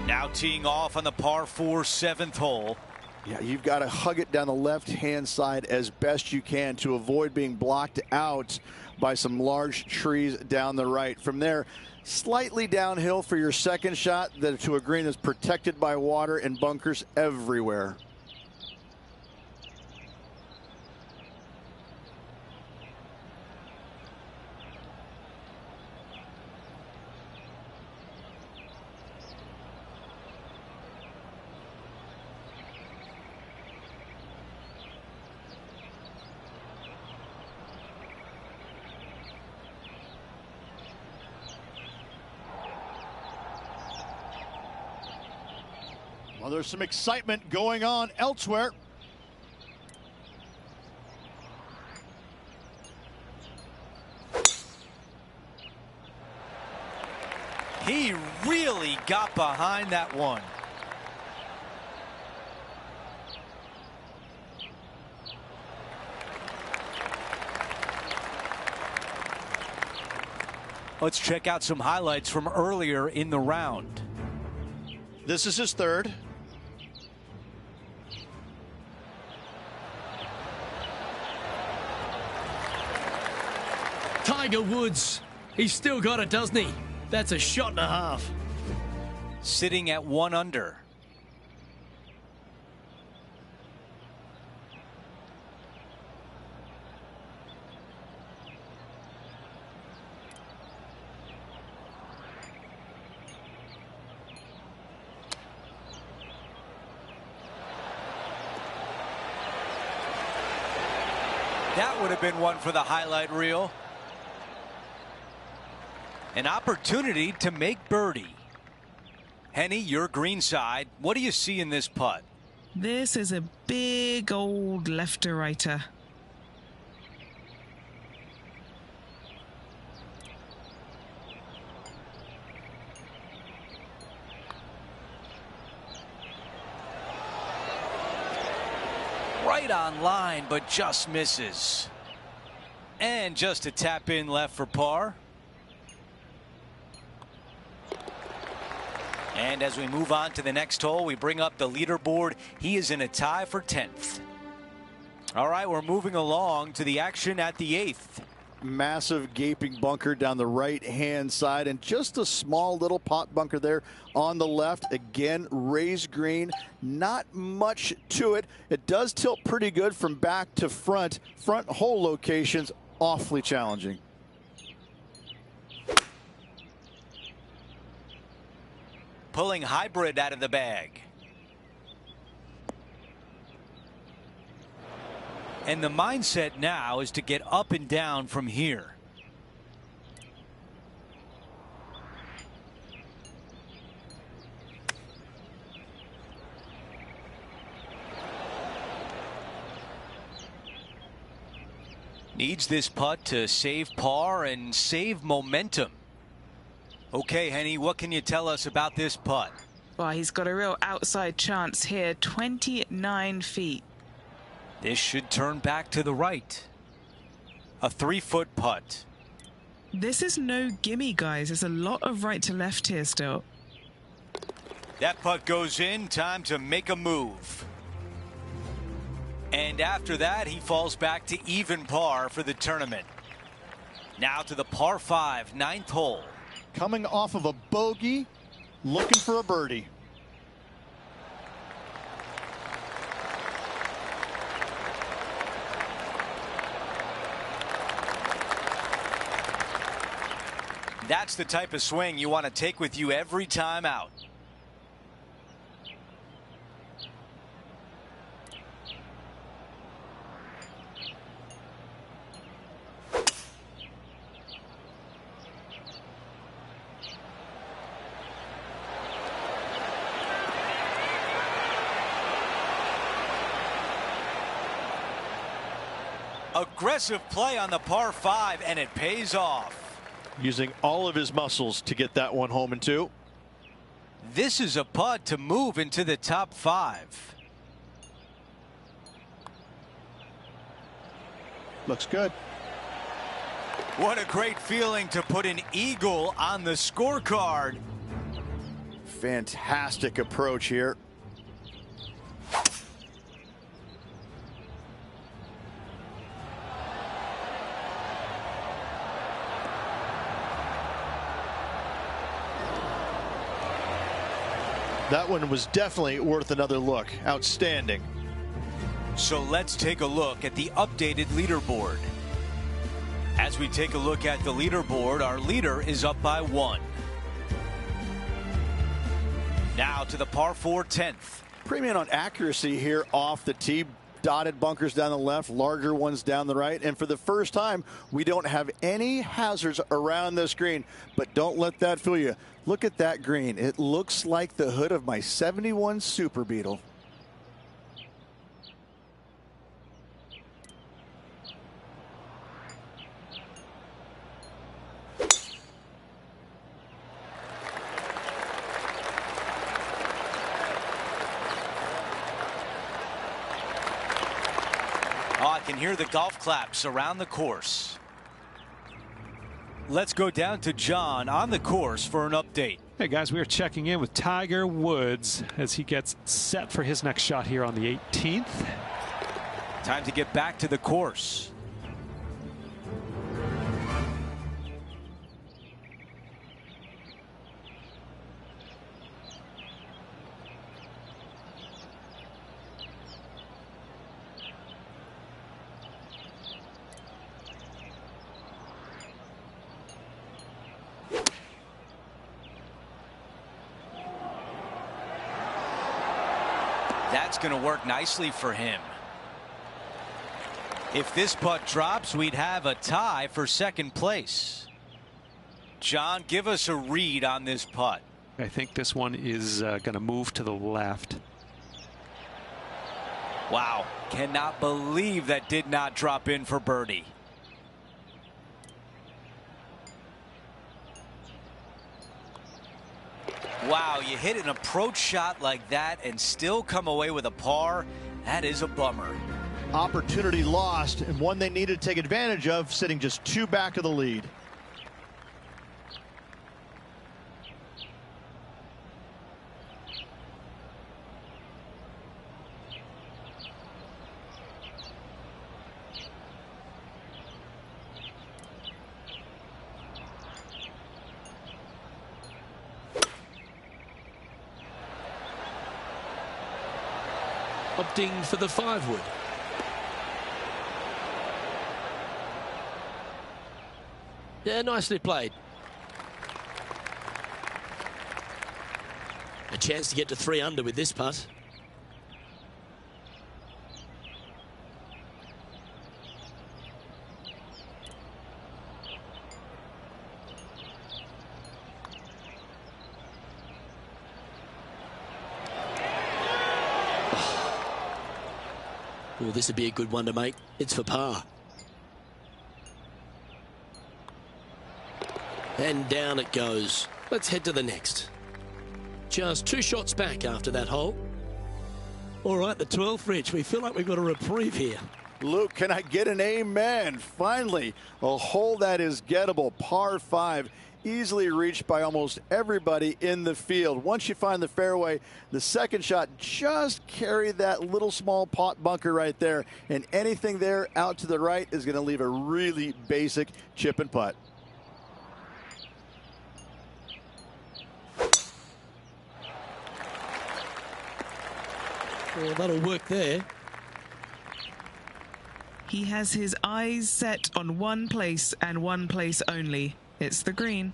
Now teeing off on the par 4 7th hole. Yeah, you've got to hug it down the left-hand side as best you can to avoid being blocked out by some large trees down the right. From there, slightly downhill for your second shot to a green that's protected by water and bunkers everywhere. Well, there's some excitement going on elsewhere. He really got behind that one. Let's check out some highlights from earlier in the round. This is his third. Tiger Woods. He's still got it, doesn't he? That's a shot and a half. Sitting at 1 under. That would have been one for the highlight reel. An opportunity to make birdie. Henny, your green side. What do you see in this putt? This is a big old left-to-righter. Right on line, but just misses. And just a tap in left for par. And as we move on to the next hole, we bring up the leaderboard. He is in a tie for 10th. All right, we're moving along to the action at the 8th. Massive gaping bunker down the right-hand side, and just a small little pot bunker there on the left. Again, raised green, not much to it. It does tilt pretty good from back to front. Front hole locations, awfully challenging. Pulling hybrid out of the bag. And the mindset now is to get up and down from here. Needs this putt to save par and save momentum. Okay, Henny, what can you tell us about this putt? Well, he's got a real outside chance here, 29 feet. This should turn back to the right. A 3-foot putt. This is no gimme, guys. There's a lot of right to left here still. That putt goes in. Time to make a move. And after that, he falls back to even par for the tournament. Now to the par 5, 9th hole. Coming off of a bogey, looking for a birdie. That's the type of swing you want to take with you every time out. Aggressive play on the par 5, and it pays off. Using all of his muscles to get that one home in 2. This is a putt to move into the top 5. Looks good. What a great feeling to put an eagle on the scorecard. Fantastic approach here. That one was definitely worth another look. Outstanding. So let's take a look at the updated leaderboard. As we take a look at the leaderboard, our leader is up by 1. Now to the par 4, 10th. Premium on accuracy here off the tee. Dotted bunkers down the left, larger ones down the right. And for the first time, we don't have any hazards around this green. But don't let that fool you. Look at that green. It looks like the hood of my 71 Super Beetle. Oh, I can hear the golf claps around the course. Let's go down to John on the course for an update. Hey guys, we are checking in with Tiger Woods as he gets set for his next shot here on the 18th. Time to get back to the course. That's going to work nicely for him. If this putt drops, we'd have a tie for second place. John, give us a read on this putt. I think this one is going to move to the left. Wow, cannot believe that did not drop in for birdie. Wow, you hit an approach shot like that and still come away with a par. That is a bummer. Opportunity lost, and one they needed to take advantage of, sitting just 2 back to the lead. Opting for the 5-wood. Yeah, nicely played. A chance to get to 3 under with this putt. Well, this would be a good one to make. It's for par. And down it goes. Let's head to the next. Just 2 shots back after that hole. All right, the 12th, Rich. We feel like we've got a reprieve here. Luke, can I get an amen? Finally, a hole that is gettable. Par 5, easily reached by almost everybody in the field. Once you find the fairway, the second shot just carry that little small pot bunker right there. And anything there out to the right is going to leave a really basic chip and putt. Well, that'll work there. He has his eyes set on one place and one place only. It's the green.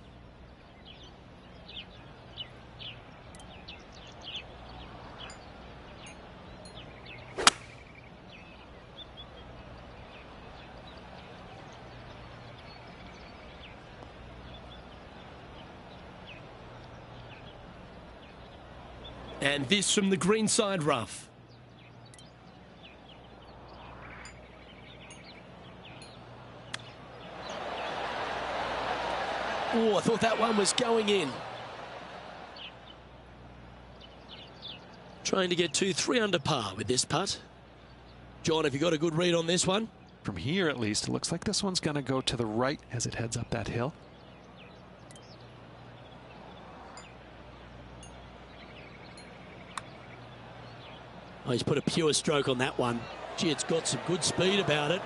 And this from the green side rough. Oh, I thought that one was going in. Trying to get 2-3 under par with this putt. John, have you got a good read on this one? From here, at least, it looks like this one's going to go to the right as it heads up that hill. Oh, he's put a pure stroke on that one. Gee, it's got some good speed about it.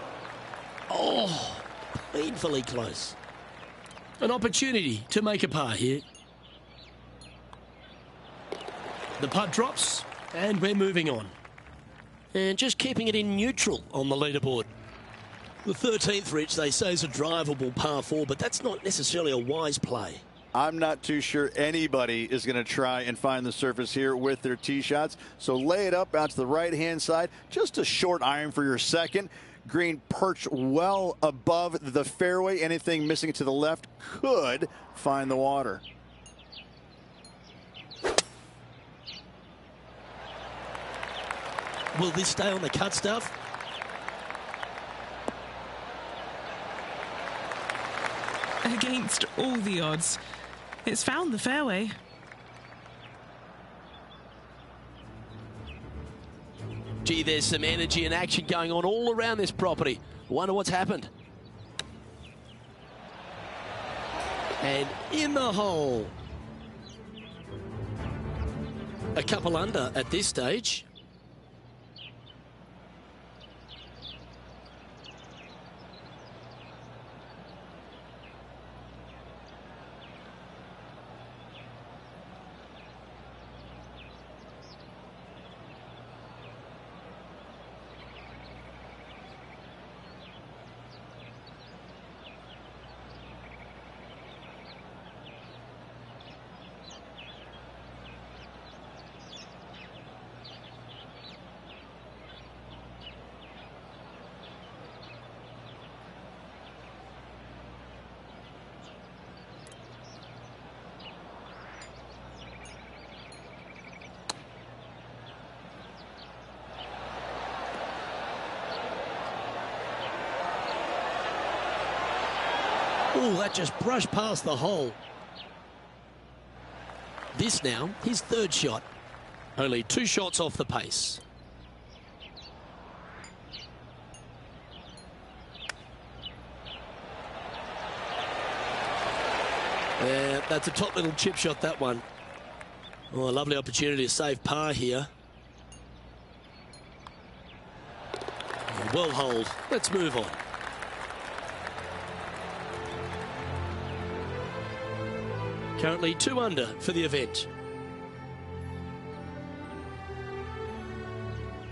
Oh, painfully close. An opportunity to make a par here. The putt drops, and we're moving on. And just keeping it in neutral on the leaderboard. The 13th, Rich, they say is a drivable par 4, but that's not necessarily a wise play. I'm not too sure anybody is going to try and find the surface here with their tee shots. So lay it up out to the right-hand side. Just a short iron for your second. Green perched well above the fairway. Anything missing to the left could find the water. Will this stay on the cut stuff? Against all the odds, it's found the fairway. Gee, there's some energy and action going on all around this property. Wonder what's happened. And in the hole. A couple under at this stage. Oh, that just brushed past the hole. This now, his 3rd shot. Only 2 shots off the pace. Yeah, that's a top little chip shot, that one. Oh, a lovely opportunity to save par here. Well holed. Let's move on. Currently 2 under for the event.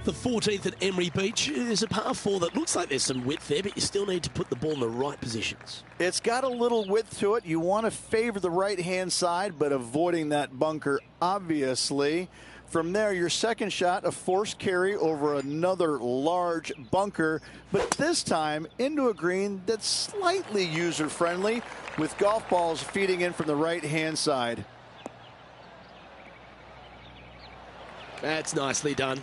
The 14th at Emery Beach is a par 4 that looks like there's some width there, but you still need to put the ball in the right positions. It's got a little width to it. You want to favor the right-hand side, but avoiding that bunker, obviously. From there, your second shot, a forced carry over another large bunker, but this time into a green that's slightly user-friendly with golf balls feeding in from the right-hand side. That's nicely done.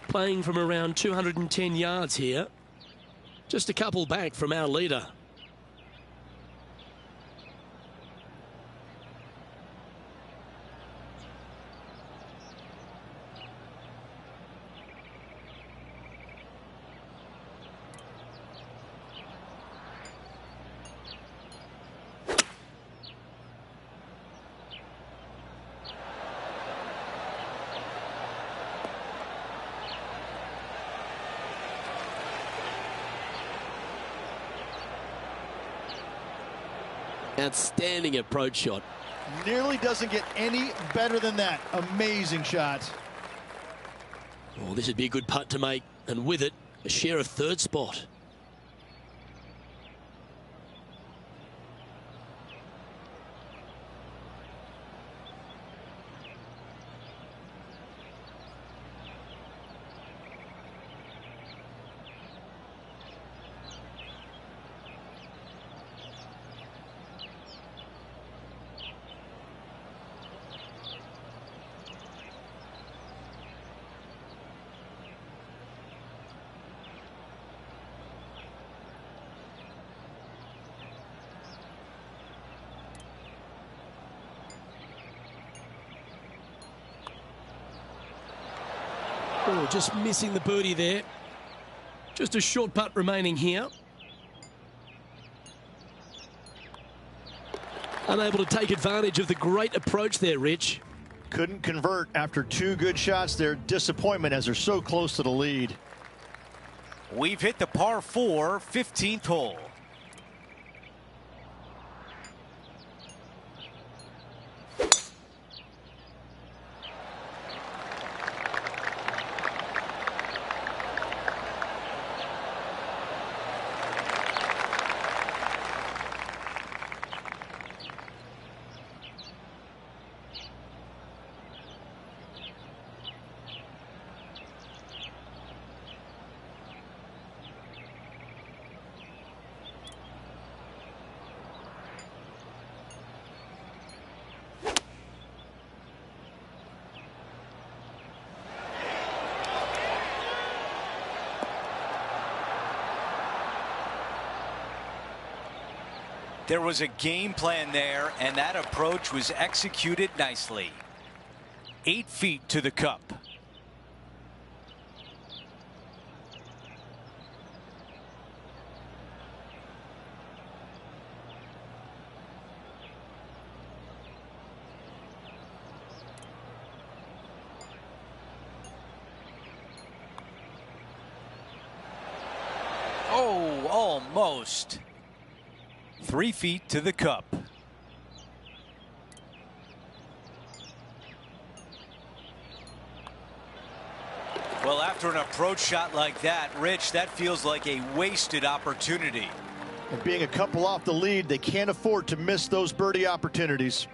Playing from around 210 yards here. Just a couple back from our leader. Outstanding approach shot. Nearly doesn't get any better than that. Amazing shot. Oh, this would be a good putt to make, and with it, a share of third spot. Oh, just missing the birdie there. Just a short putt remaining here. Unable to take advantage of the great approach there, Rich. Couldn't convert after two good shots there. Disappointment as they're so close to the lead. We've hit the par 4 15th hole. There was a game plan there, and that approach was executed nicely. 8 feet to the cup. Oh, almost. 3 feet to the cup. Well, after an approach shot like that, Rich, that feels like a wasted opportunity. And being a couple off the lead, they can't afford to miss those birdie opportunities.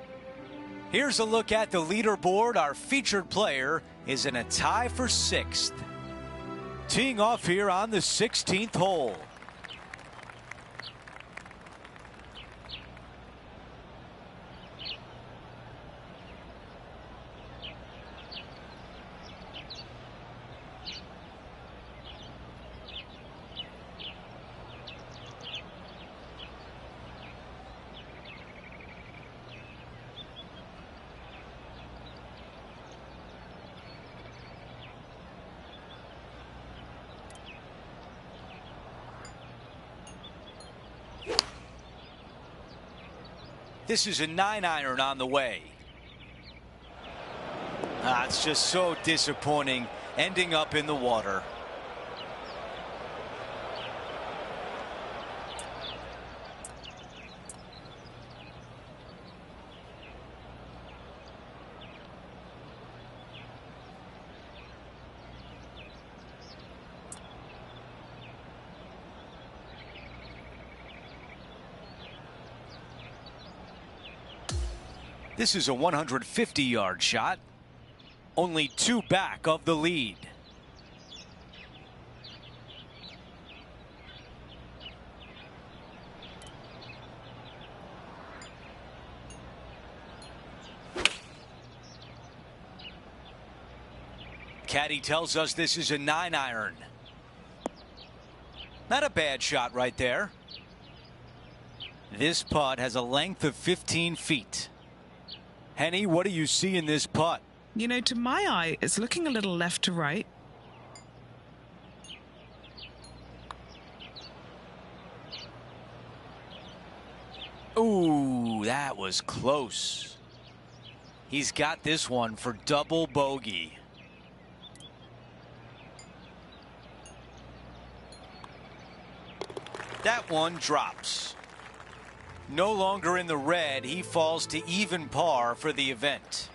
Here's a look at the leaderboard. Our featured player is in a tie for 6th. Teeing off here on the 16th hole. This is a 9-iron on the way. It's just so disappointing ending up in the water. This is a 150-yard shot, only 2 back of the lead. Caddy tells us this is a 9-iron. Not a bad shot right there. This putt has a length of 15 feet. Henny, what do you see in this putt? You know, to my eye, it's looking a little left to right. Ooh, that was close. He's got this one for double bogey. That one drops. No longer in the red, he falls to even par for the event.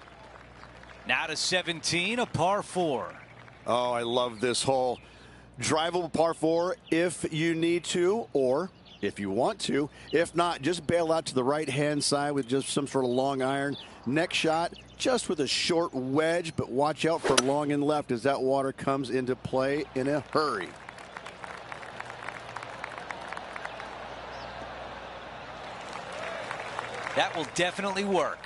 Now to 17, a par 4. Oh, I love this hole. Drivable par 4 if you need to, or if you want to. If not, just bail out to the right-hand side with just some sort of long iron. Next shot, just with a short wedge, but watch out for long and left as that water comes into play in a hurry. That will definitely work.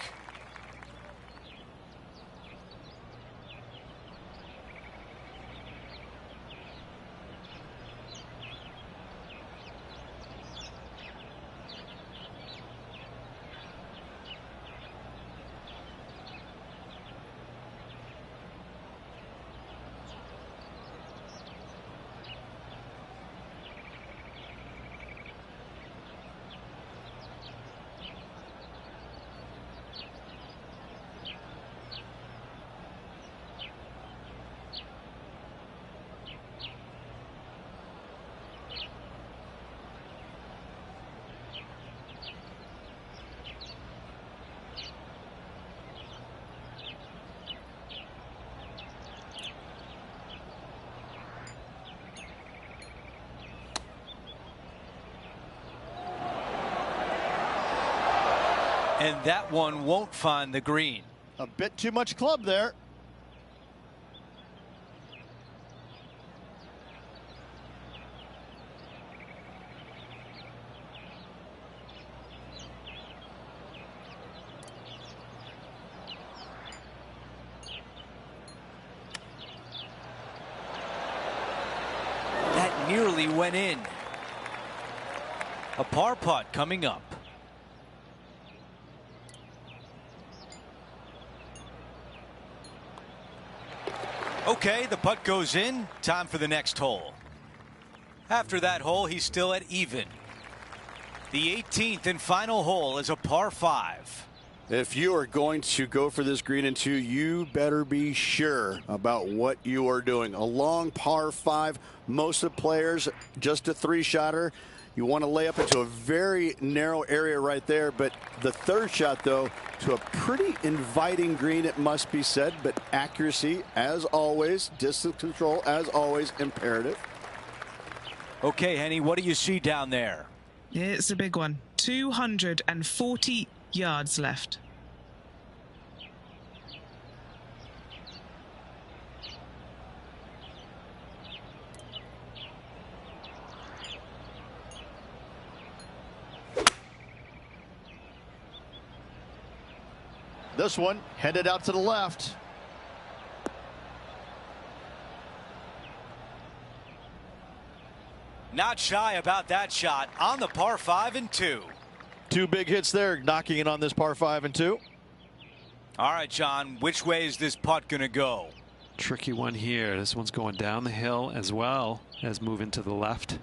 And that one won't find the green. A bit too much club there. That nearly went in. A par putt coming up. Okay, the putt goes in. Time for the next hole. After that hole, he's still at even. The 18th and final hole is a par 5. If you are going to go for this green in 2, you better be sure about what you are doing. A long par 5, most of the players just a 3-shotter. You want to lay up into a very narrow area right there, but the third shot, though, to a pretty inviting green, it must be said, but accuracy, as always, distance control, as always, imperative. Okay, Henny, what do you see down there? It's a big one. 240 yards left. This one headed out to the left. Not shy about that shot on the par 5 and 2. 2 big hits there, knocking it on this par 5 and 2. All right, John, which way is this putt going to go? Tricky one here. This one's going down the hill as well as moving to the left.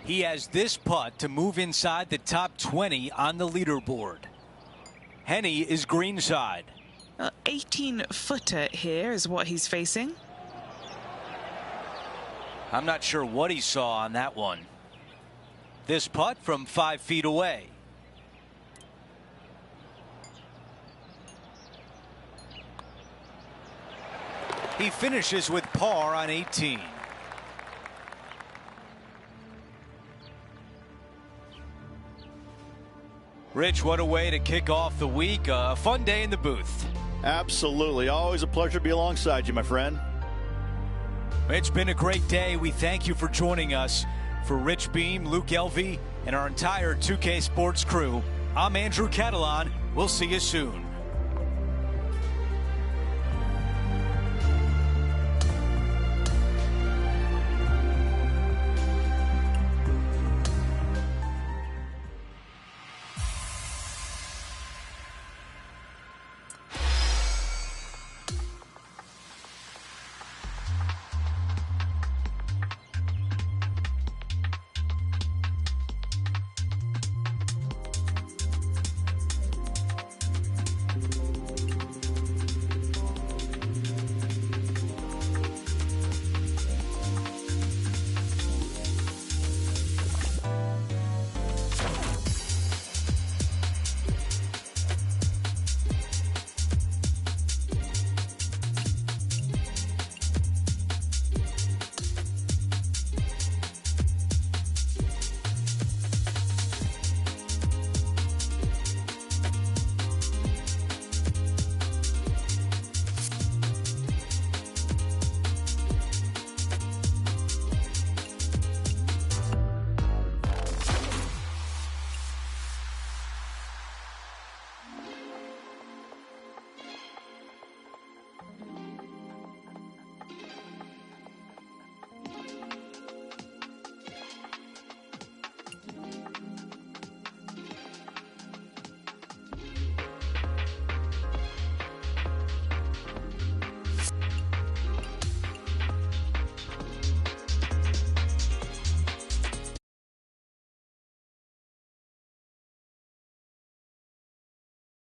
He has this putt to move inside the top 20 on the leaderboard. Henny is greenside. 18-footer here is what he's facing. I'm not sure what he saw on that one. This putt from 5 feet away. He finishes with par on 18. Rich, what a way to kick off the week. A fun day in the booth. Absolutely. Always a pleasure to be alongside you, my friend. It's been a great day. We thank you for joining us. For Rich Beam, Luke Elvey, and our entire 2K Sports crew, I'm Andrew Catalan. We'll see you soon.